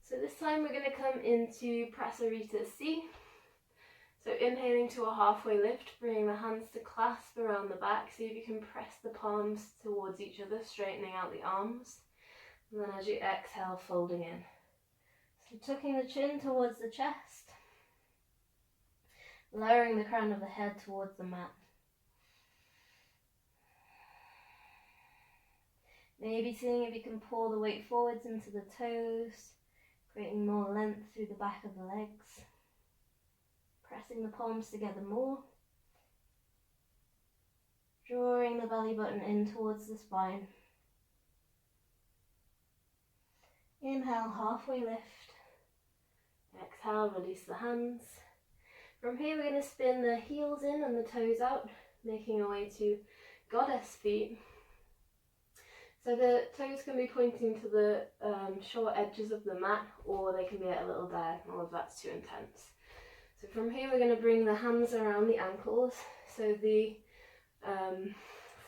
So this time we're going to come into Prasarita C. So inhaling to a halfway lift, bringing the hands to clasp around the back. See if you can press the palms towards each other, straightening out the arms. And then as you exhale, folding in. So tucking the chin towards the chest, lowering the crown of the head towards the mat. Maybe seeing if you can pull the weight forwards into the toes, creating more length through the back of the legs. Pressing the palms together more. Drawing the belly button in towards the spine. Inhale, halfway lift. Exhale, release the hands. From here we're going to spin the heels in and the toes out, making our way to goddess feet. So the toes can be pointing to the short edges of the mat, or they can be at a little diagonal if that's too intense. So from here we're going to bring the hands around the ankles, so the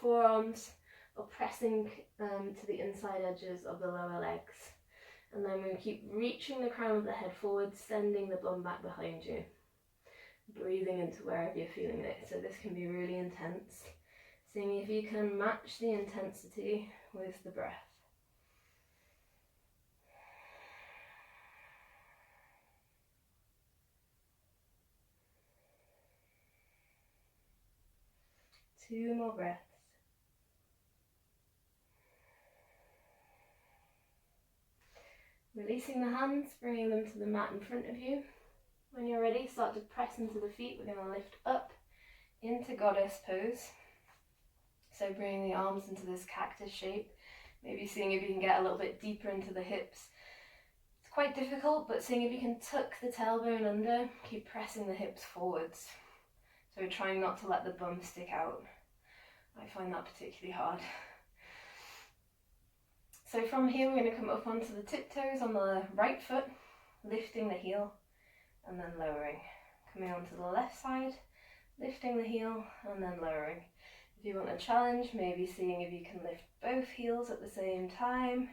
forearms are pressing to the inside edges of the lower legs. And then we keep reaching the crown of the head forward, sending the bum back behind you. Breathing into wherever you're feeling it. So this can be really intense. Seeing if you can match the intensity with the breath. Two more breaths. Releasing the hands, bringing them to the mat in front of you. When you're ready, start to press into the feet. We're going to lift up into goddess pose. So bringing the arms into this cactus shape. Maybe seeing if you can get a little bit deeper into the hips. It's quite difficult, but seeing if you can tuck the tailbone under, keep pressing the hips forwards. So trying not to let the bum stick out. I find that particularly hard. So from here we're going to come up onto the tiptoes on the right foot, lifting the heel and then lowering. Coming onto the left side, lifting the heel and then lowering. If you want a challenge, maybe seeing if you can lift both heels at the same time.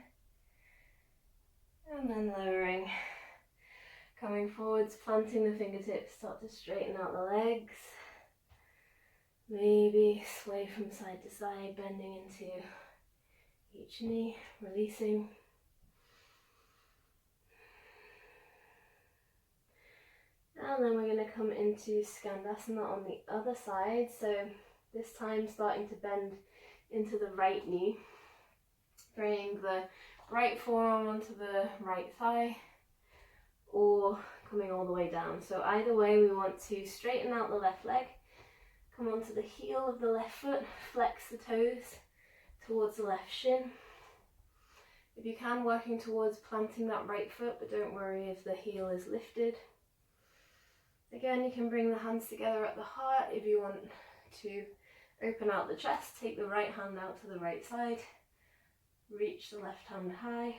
And then lowering. Coming forwards, planting the fingertips, start to straighten out the legs. Maybe sway from side to side, bending into each knee, releasing. And then we're going to come into Skandasana on the other side. So this time starting to bend into the right knee. Bringing the right forearm onto the right thigh, or coming all the way down. So either way, we want to straighten out the left leg. Come onto the heel of the left foot, flex the toes towards the left shin. If you can, working towards planting that right foot, but don't worry if the heel is lifted. Again, you can bring the hands together at the heart. If you want to open out the chest, take the right hand out to the right side. Reach the left hand high.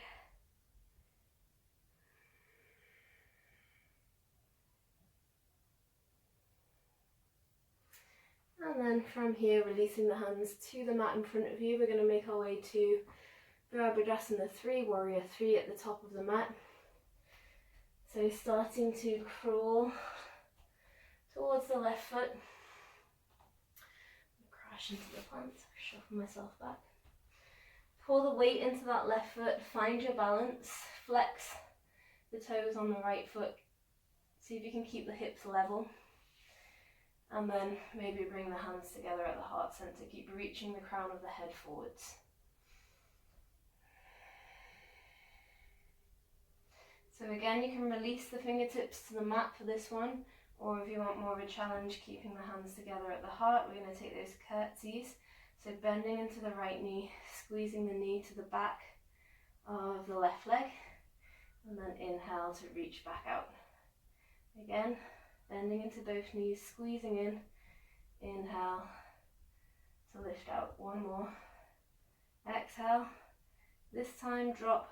And then from here, releasing the hands to the mat in front of you, we're going to make our way to Virabhadrasana 3, Warrior 3 at the top of the mat. So starting to crawl towards the left foot. Crash into the plant, shuffle myself back. Pull the weight into that left foot, find your balance, flex the toes on the right foot. See if you can keep the hips level. And then maybe bring the hands together at the heart center. Keep reaching the crown of the head forwards. So again, you can release the fingertips to the mat for this one, or if you want more of a challenge, keeping the hands together at the heart, we're going to take those curtsies. So bending into the right knee, squeezing the knee to the back of the left leg, and then inhale to reach back out. Again, bending into both knees, squeezing in, inhale to lift out. One more. Exhale. This time drop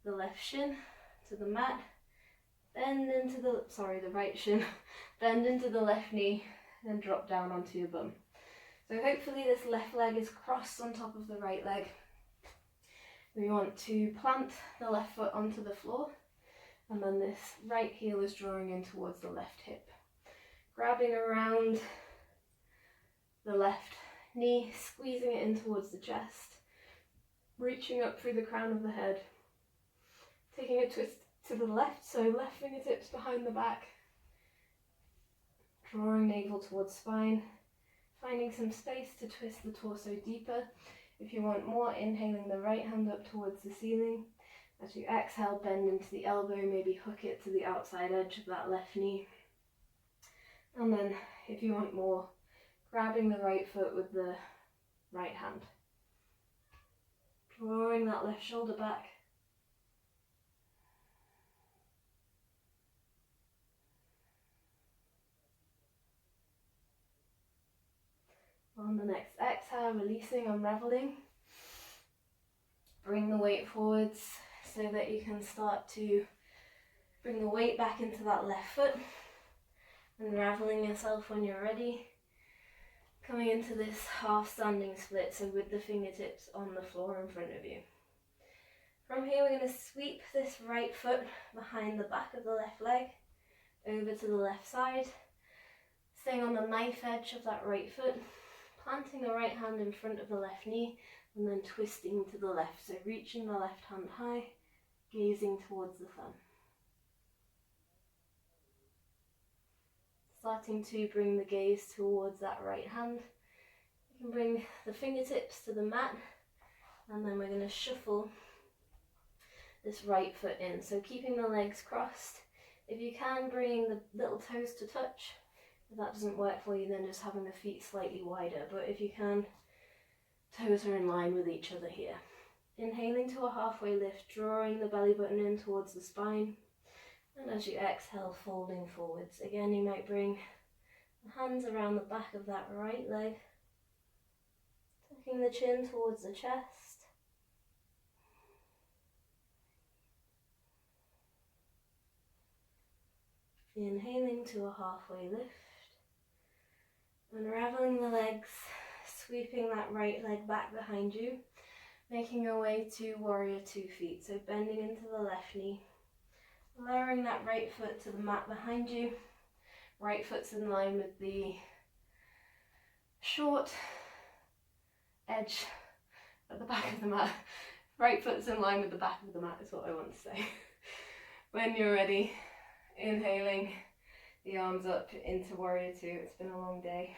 the left shin to the mat, bend into the right shin, bend into the left knee, and drop down onto your bum. So hopefully this left leg is crossed on top of the right leg. We want to plant the left foot onto the floor, and then this right heel is drawing in towards the left hip. Grabbing around the left knee, squeezing it in towards the chest, reaching up through the crown of the head, taking a twist to the left, so left fingertips behind the back, drawing navel towards spine, finding some space to twist the torso deeper. If you want more, inhaling the right hand up towards the ceiling. As you exhale, bend into the elbow, maybe hook it to the outside edge of that left knee. And then, if you want more, grabbing the right foot with the right hand. Drawing that left shoulder back. On the next exhale, releasing, unraveling. Bring the weight forwards so that you can start to bring the weight back into that left foot. Unraveling yourself when you're ready. Coming into this half standing split, so with the fingertips on the floor in front of you. From here, we're going to sweep this right foot behind the back of the left leg, over to the left side. Staying on the knife edge of that right foot, planting the right hand in front of the left knee, and then twisting to the left. So reaching the left hand high, gazing towards the thumb. Starting to bring the gaze towards that right hand. You can bring the fingertips to the mat, and then we're going to shuffle this right foot in. So keeping the legs crossed. If you can, bring the little toes to touch. If that doesn't work for you, then just having the feet slightly wider. But if you can, toes are in line with each other here. Inhaling to a halfway lift, drawing the belly button in towards the spine. And as you exhale, folding forwards. Again, you might bring the hands around the back of that right leg. Tucking the chin towards the chest. Inhaling to a halfway lift. Unraveling the legs, sweeping that right leg back behind you. Making your way to warrior 2 feet. So bending into the left knee. Lowering that right foot to the mat behind you. Right foot's in line with the short edge at the back of the mat. Right foot's in line with the back of the mat is what I want to say. When you're ready, inhaling the arms up into warrior 2. It's been a long day.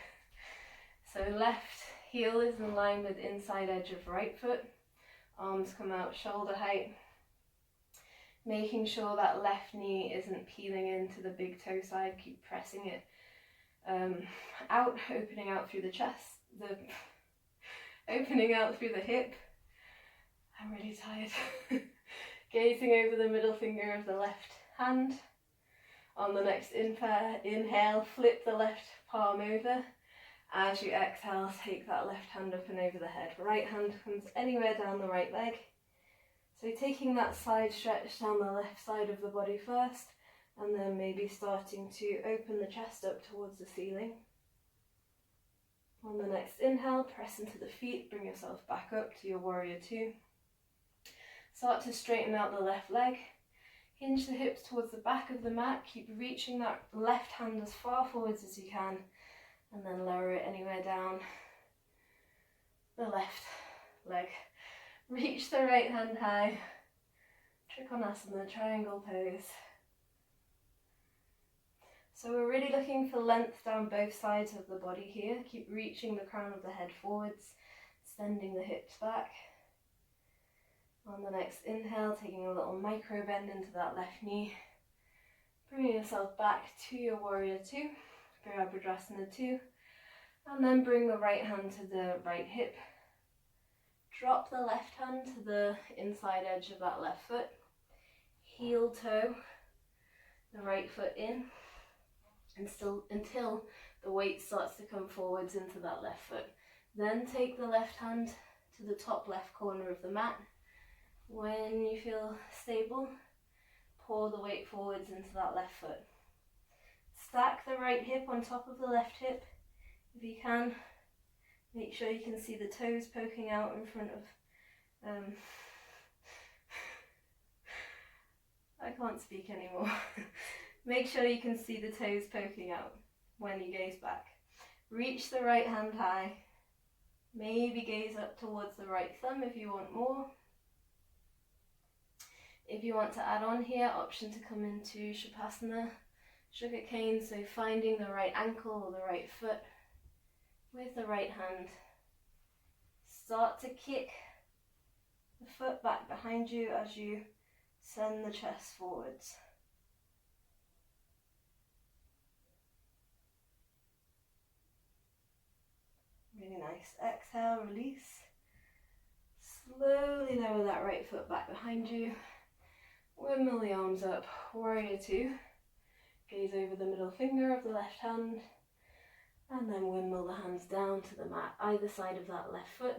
So left heel is in line with inside edge of right foot. Arms come out shoulder height. Making sure that left knee isn't peeling into the big toe side. Keep pressing it out, opening out through the chest, opening out through the hip. I'm really tired. Gazing over the middle finger of the left hand. On the next inhale, flip the left palm over. As you exhale, take that left hand up and over the head. Right hand comes anywhere down the right leg. So taking that side stretch down the left side of the body first, and then maybe starting to open the chest up towards the ceiling. On the next inhale, press into the feet, bring yourself back up to your warrior 2. Start to straighten out the left leg. Hinge the hips towards the back of the mat, keep reaching that left hand as far forwards as you can, and then lower it anywhere down the left leg. Reach the right hand high, Trikonasana, triangle pose. So we're really looking for length down both sides of the body here. Keep reaching the crown of the head forwards, extending the hips back. On the next inhale, taking a little micro bend into that left knee. Bringing yourself back to your warrior 2, Virabhadrasana 2. And then bring the right hand to the right hip. Drop the left hand to the inside edge of that left foot. Heel toe the right foot in, and still until the weight starts to come forwards into that left foot. Then take the left hand to the top left corner of the mat. When you feel stable, pour the weight forwards into that left foot. Stack the right hip on top of the left hip. If you can, make sure you can see the toes poking out in front of, I can't speak anymore. Make sure you can see the toes poking out when you gaze back. Reach the right hand high. Maybe gaze up towards the right thumb if you want more. If you want to add on here, option to come into Shavasana, sugar cane, so finding the right ankle or the right foot with the right hand. Start to kick the foot back behind you as you send the chest forwards. Really nice. Exhale, release. Slowly lower that right foot back behind you. Windmill the arms up, warrior two. Gaze over the middle finger of the left hand. And then windmill the hands down to the mat, either side of that left foot.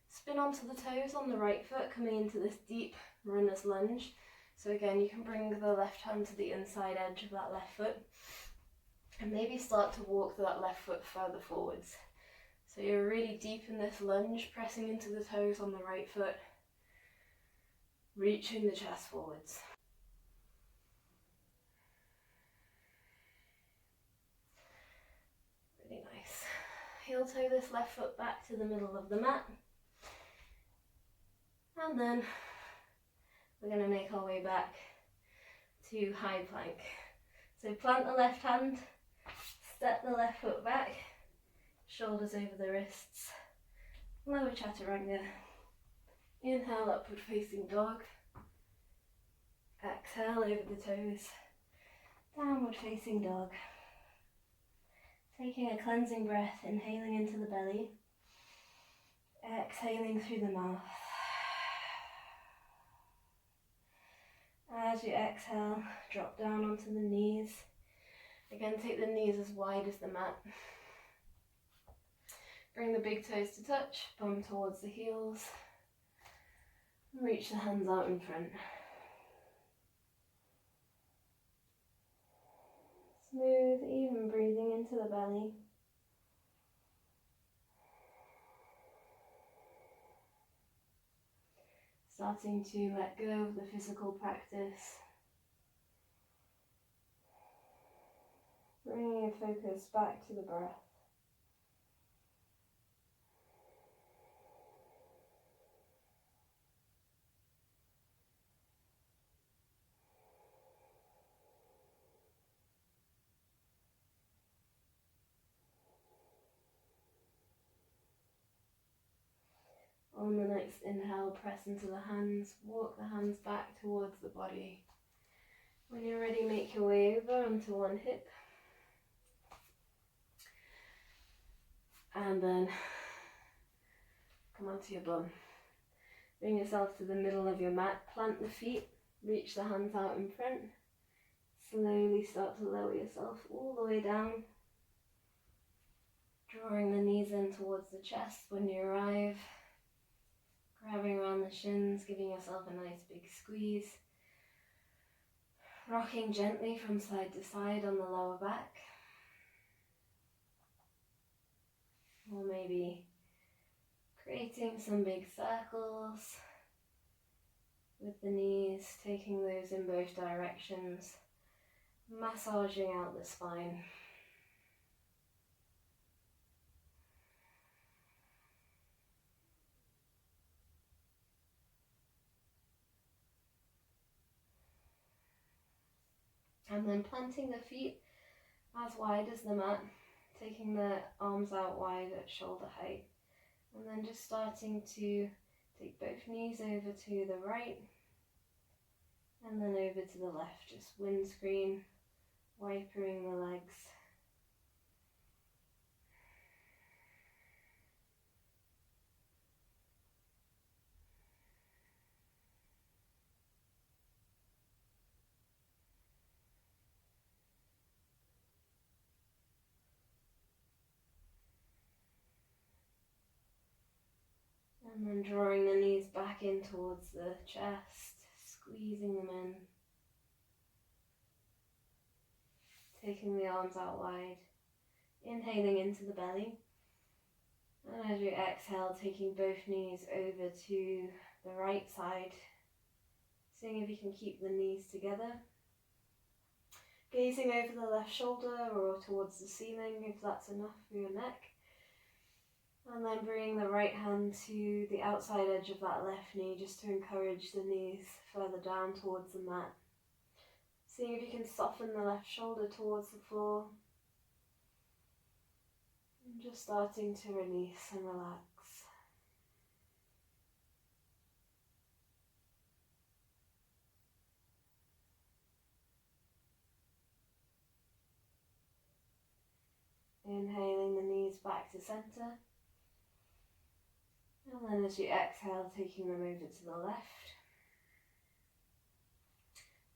Spin onto the toes on the right foot, coming into this deep runner's lunge. So again, you can bring the left hand to the inside edge of that left foot. And maybe start to walk that left foot further forwards. So you're really deep in this lunge, pressing into the toes on the right foot, reaching the chest forwards. Really nice. Heel toe this left foot back to the middle of the mat. And then we're going to make our way back to high plank. So plant the left hand, step the left foot back, shoulders over the wrists, lower chaturanga. Inhale, upward facing dog. Exhale, over the toes, downward facing dog. Taking a cleansing breath, inhaling into the belly, exhaling through the mouth. As you exhale, drop down onto the knees. Again, take the knees as wide as the mat. Bring the big toes to touch, bum towards the heels. Reach the hands out in front. Smooth, even breathing into the belly. Starting to let go of the physical practice. Bringing your focus back to the breath. On the next inhale, press into the hands, walk the hands back towards the body. When you're ready, make your way over onto one hip. And then come onto your bum. Bring yourself to the middle of your mat, plant the feet, reach the hands out in front. Slowly start to lower yourself all the way down. Drawing the knees in towards the chest when you arrive. Grabbing around the shins, giving yourself a nice big squeeze. Rocking gently from side to side on the lower back. Or maybe creating some big circles with the knees, taking those in both directions, massaging out the spine. And then planting the feet as wide as the mat, taking the arms out wide at shoulder height. And then just starting to take both knees over to the right and then over to the left, just windscreen, wipering the legs. And then drawing the knees back in towards the chest, squeezing them in. Taking the arms out wide, inhaling into the belly. And as you exhale, taking both knees over to the right side. Seeing if you can keep the knees together. Gazing over the left shoulder or towards the ceiling if that's enough for your neck. And then bringing the right hand to the outside edge of that left knee just to encourage the knees further down towards the mat. Seeing if you can soften the left shoulder towards the floor. And just starting to release and relax. Inhaling the knees back to center. And then as you exhale, taking them over to the left.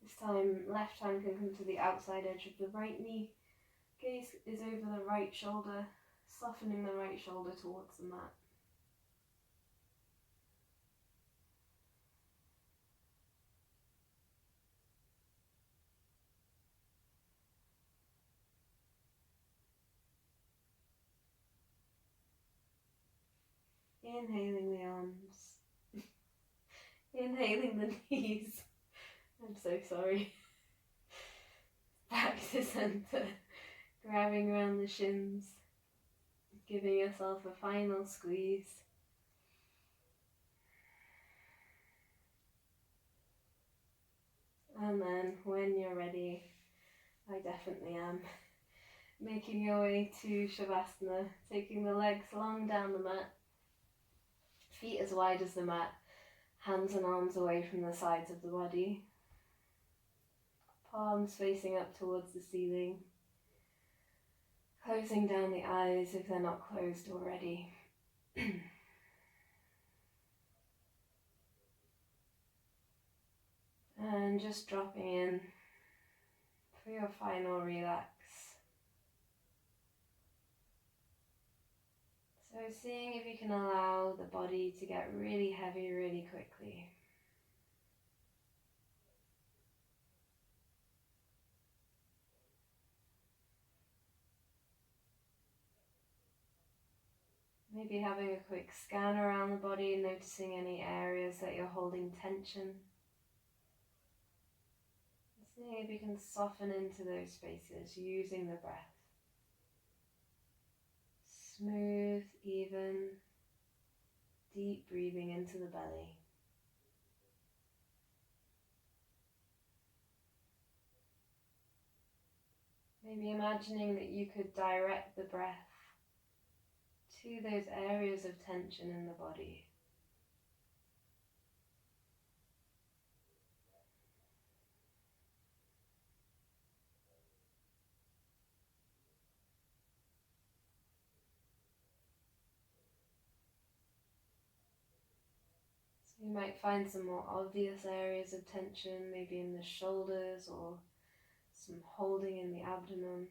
This time, left hand can come to the outside edge of the right knee. Gaze is over the right shoulder, softening the right shoulder towards the mat. Inhaling the arms. Inhaling the knees. I'm so sorry. Back to center. Grabbing around the shins. Giving yourself a final squeeze. And then when you're ready, I definitely am, making your way to Shavasana, taking the legs long down the mat, feet as wide as the mat, hands and arms away from the sides of the body, palms facing up towards the ceiling, closing down the eyes if they're not closed already. And just dropping in for your final relax. So seeing if you can allow the body to get really heavy really quickly. Maybe having a quick scan around the body, noticing any areas that you're holding tension. Seeing if you can soften into those spaces using the breath. Smooth, even, deep breathing into the belly. Maybe imagining that you could direct the breath to those areas of tension in the body. So you might find some more obvious areas of tension, maybe in the shoulders or some holding in the abdomen.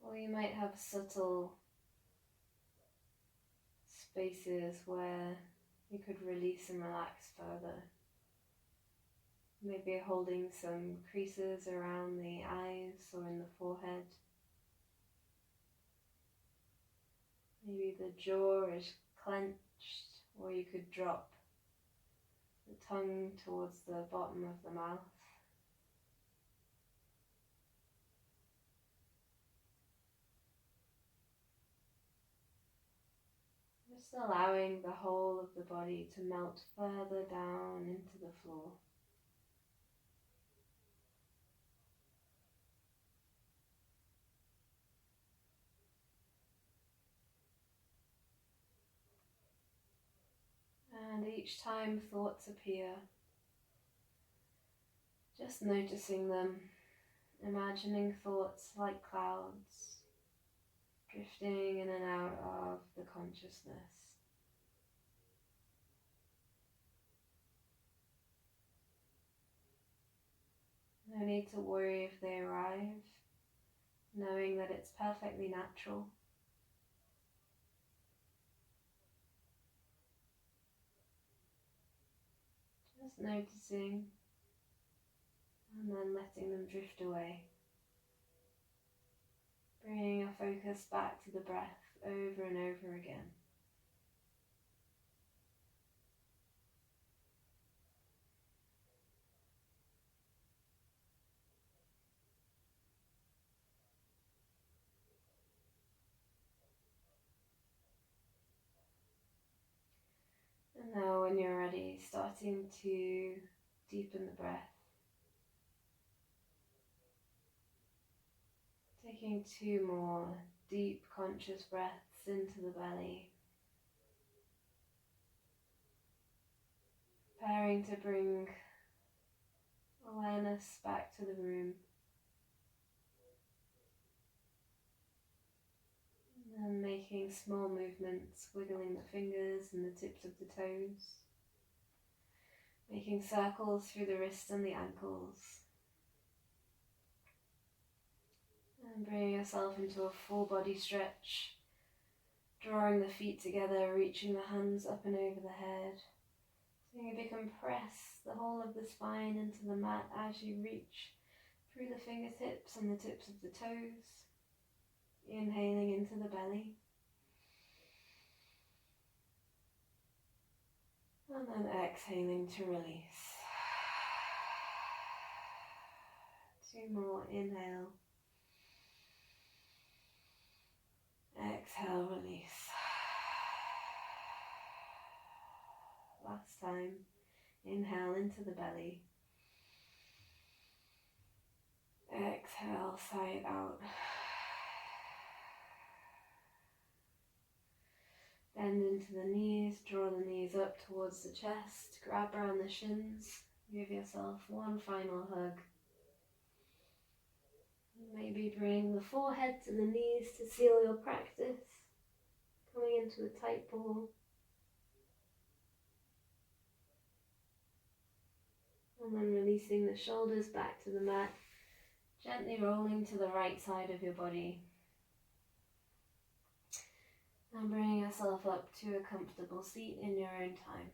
Or you might have subtle spaces where you could release and relax further. Maybe holding some creases around the eyes or in the forehead. Maybe the jaw is clenched, or you could drop the tongue towards the bottom of the mouth. Just allowing the whole of the body to melt further down into the floor. And each time thoughts appear, just noticing them, imagining thoughts like clouds, drifting in and out of the consciousness. No need to worry if they arrive, knowing that it's perfectly natural. Just noticing and then letting them drift away. Bringing your focus back to the breath over and over again. when you're ready, starting to deepen the breath. Taking 2 more deep conscious breaths into the belly. Preparing to bring awareness back to the room. And making small movements, wiggling the fingers and the tips of the toes. Making circles through the wrists and the ankles. And bringing yourself into a full body stretch. Drawing the feet together, reaching the hands up and over the head. So you compress the whole of the spine into the mat as you reach through the fingertips and the tips of the toes. Inhaling into the belly. And then exhaling to release. 2 more, inhale. Exhale, release. Last time, inhale into the belly. Exhale, sigh it out. Bend into the knees, draw the knees up towards the chest, grab around the shins, give yourself one final hug. Maybe bring the forehead to the knees to seal your practice, coming into a tight ball. And then releasing the shoulders back to the mat, gently rolling to the right side of your body. And bringing yourself up to a comfortable seat in your own time.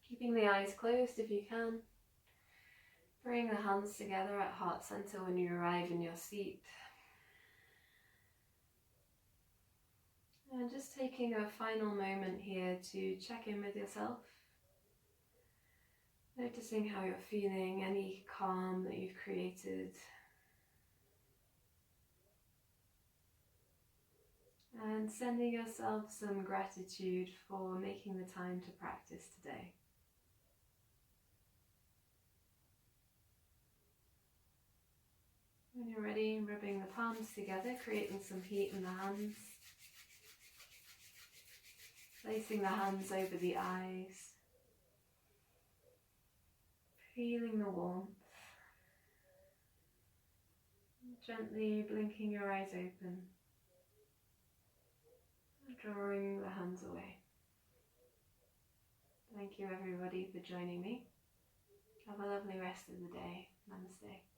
Keeping the eyes closed if you can. Bring the hands together at heart center when you arrive in your seat. And just taking a final moment here to check in with yourself. Noticing how you're feeling, any calm that you've created. And sending yourself some gratitude for making the time to practice today. When you're ready, rubbing the palms together, creating some heat in the hands. Placing the hands over the eyes. Feeling the warmth. Gently blinking your eyes open. Drawing the hands away. Thank you everybody for joining me. Have a lovely rest of the day. Namaste.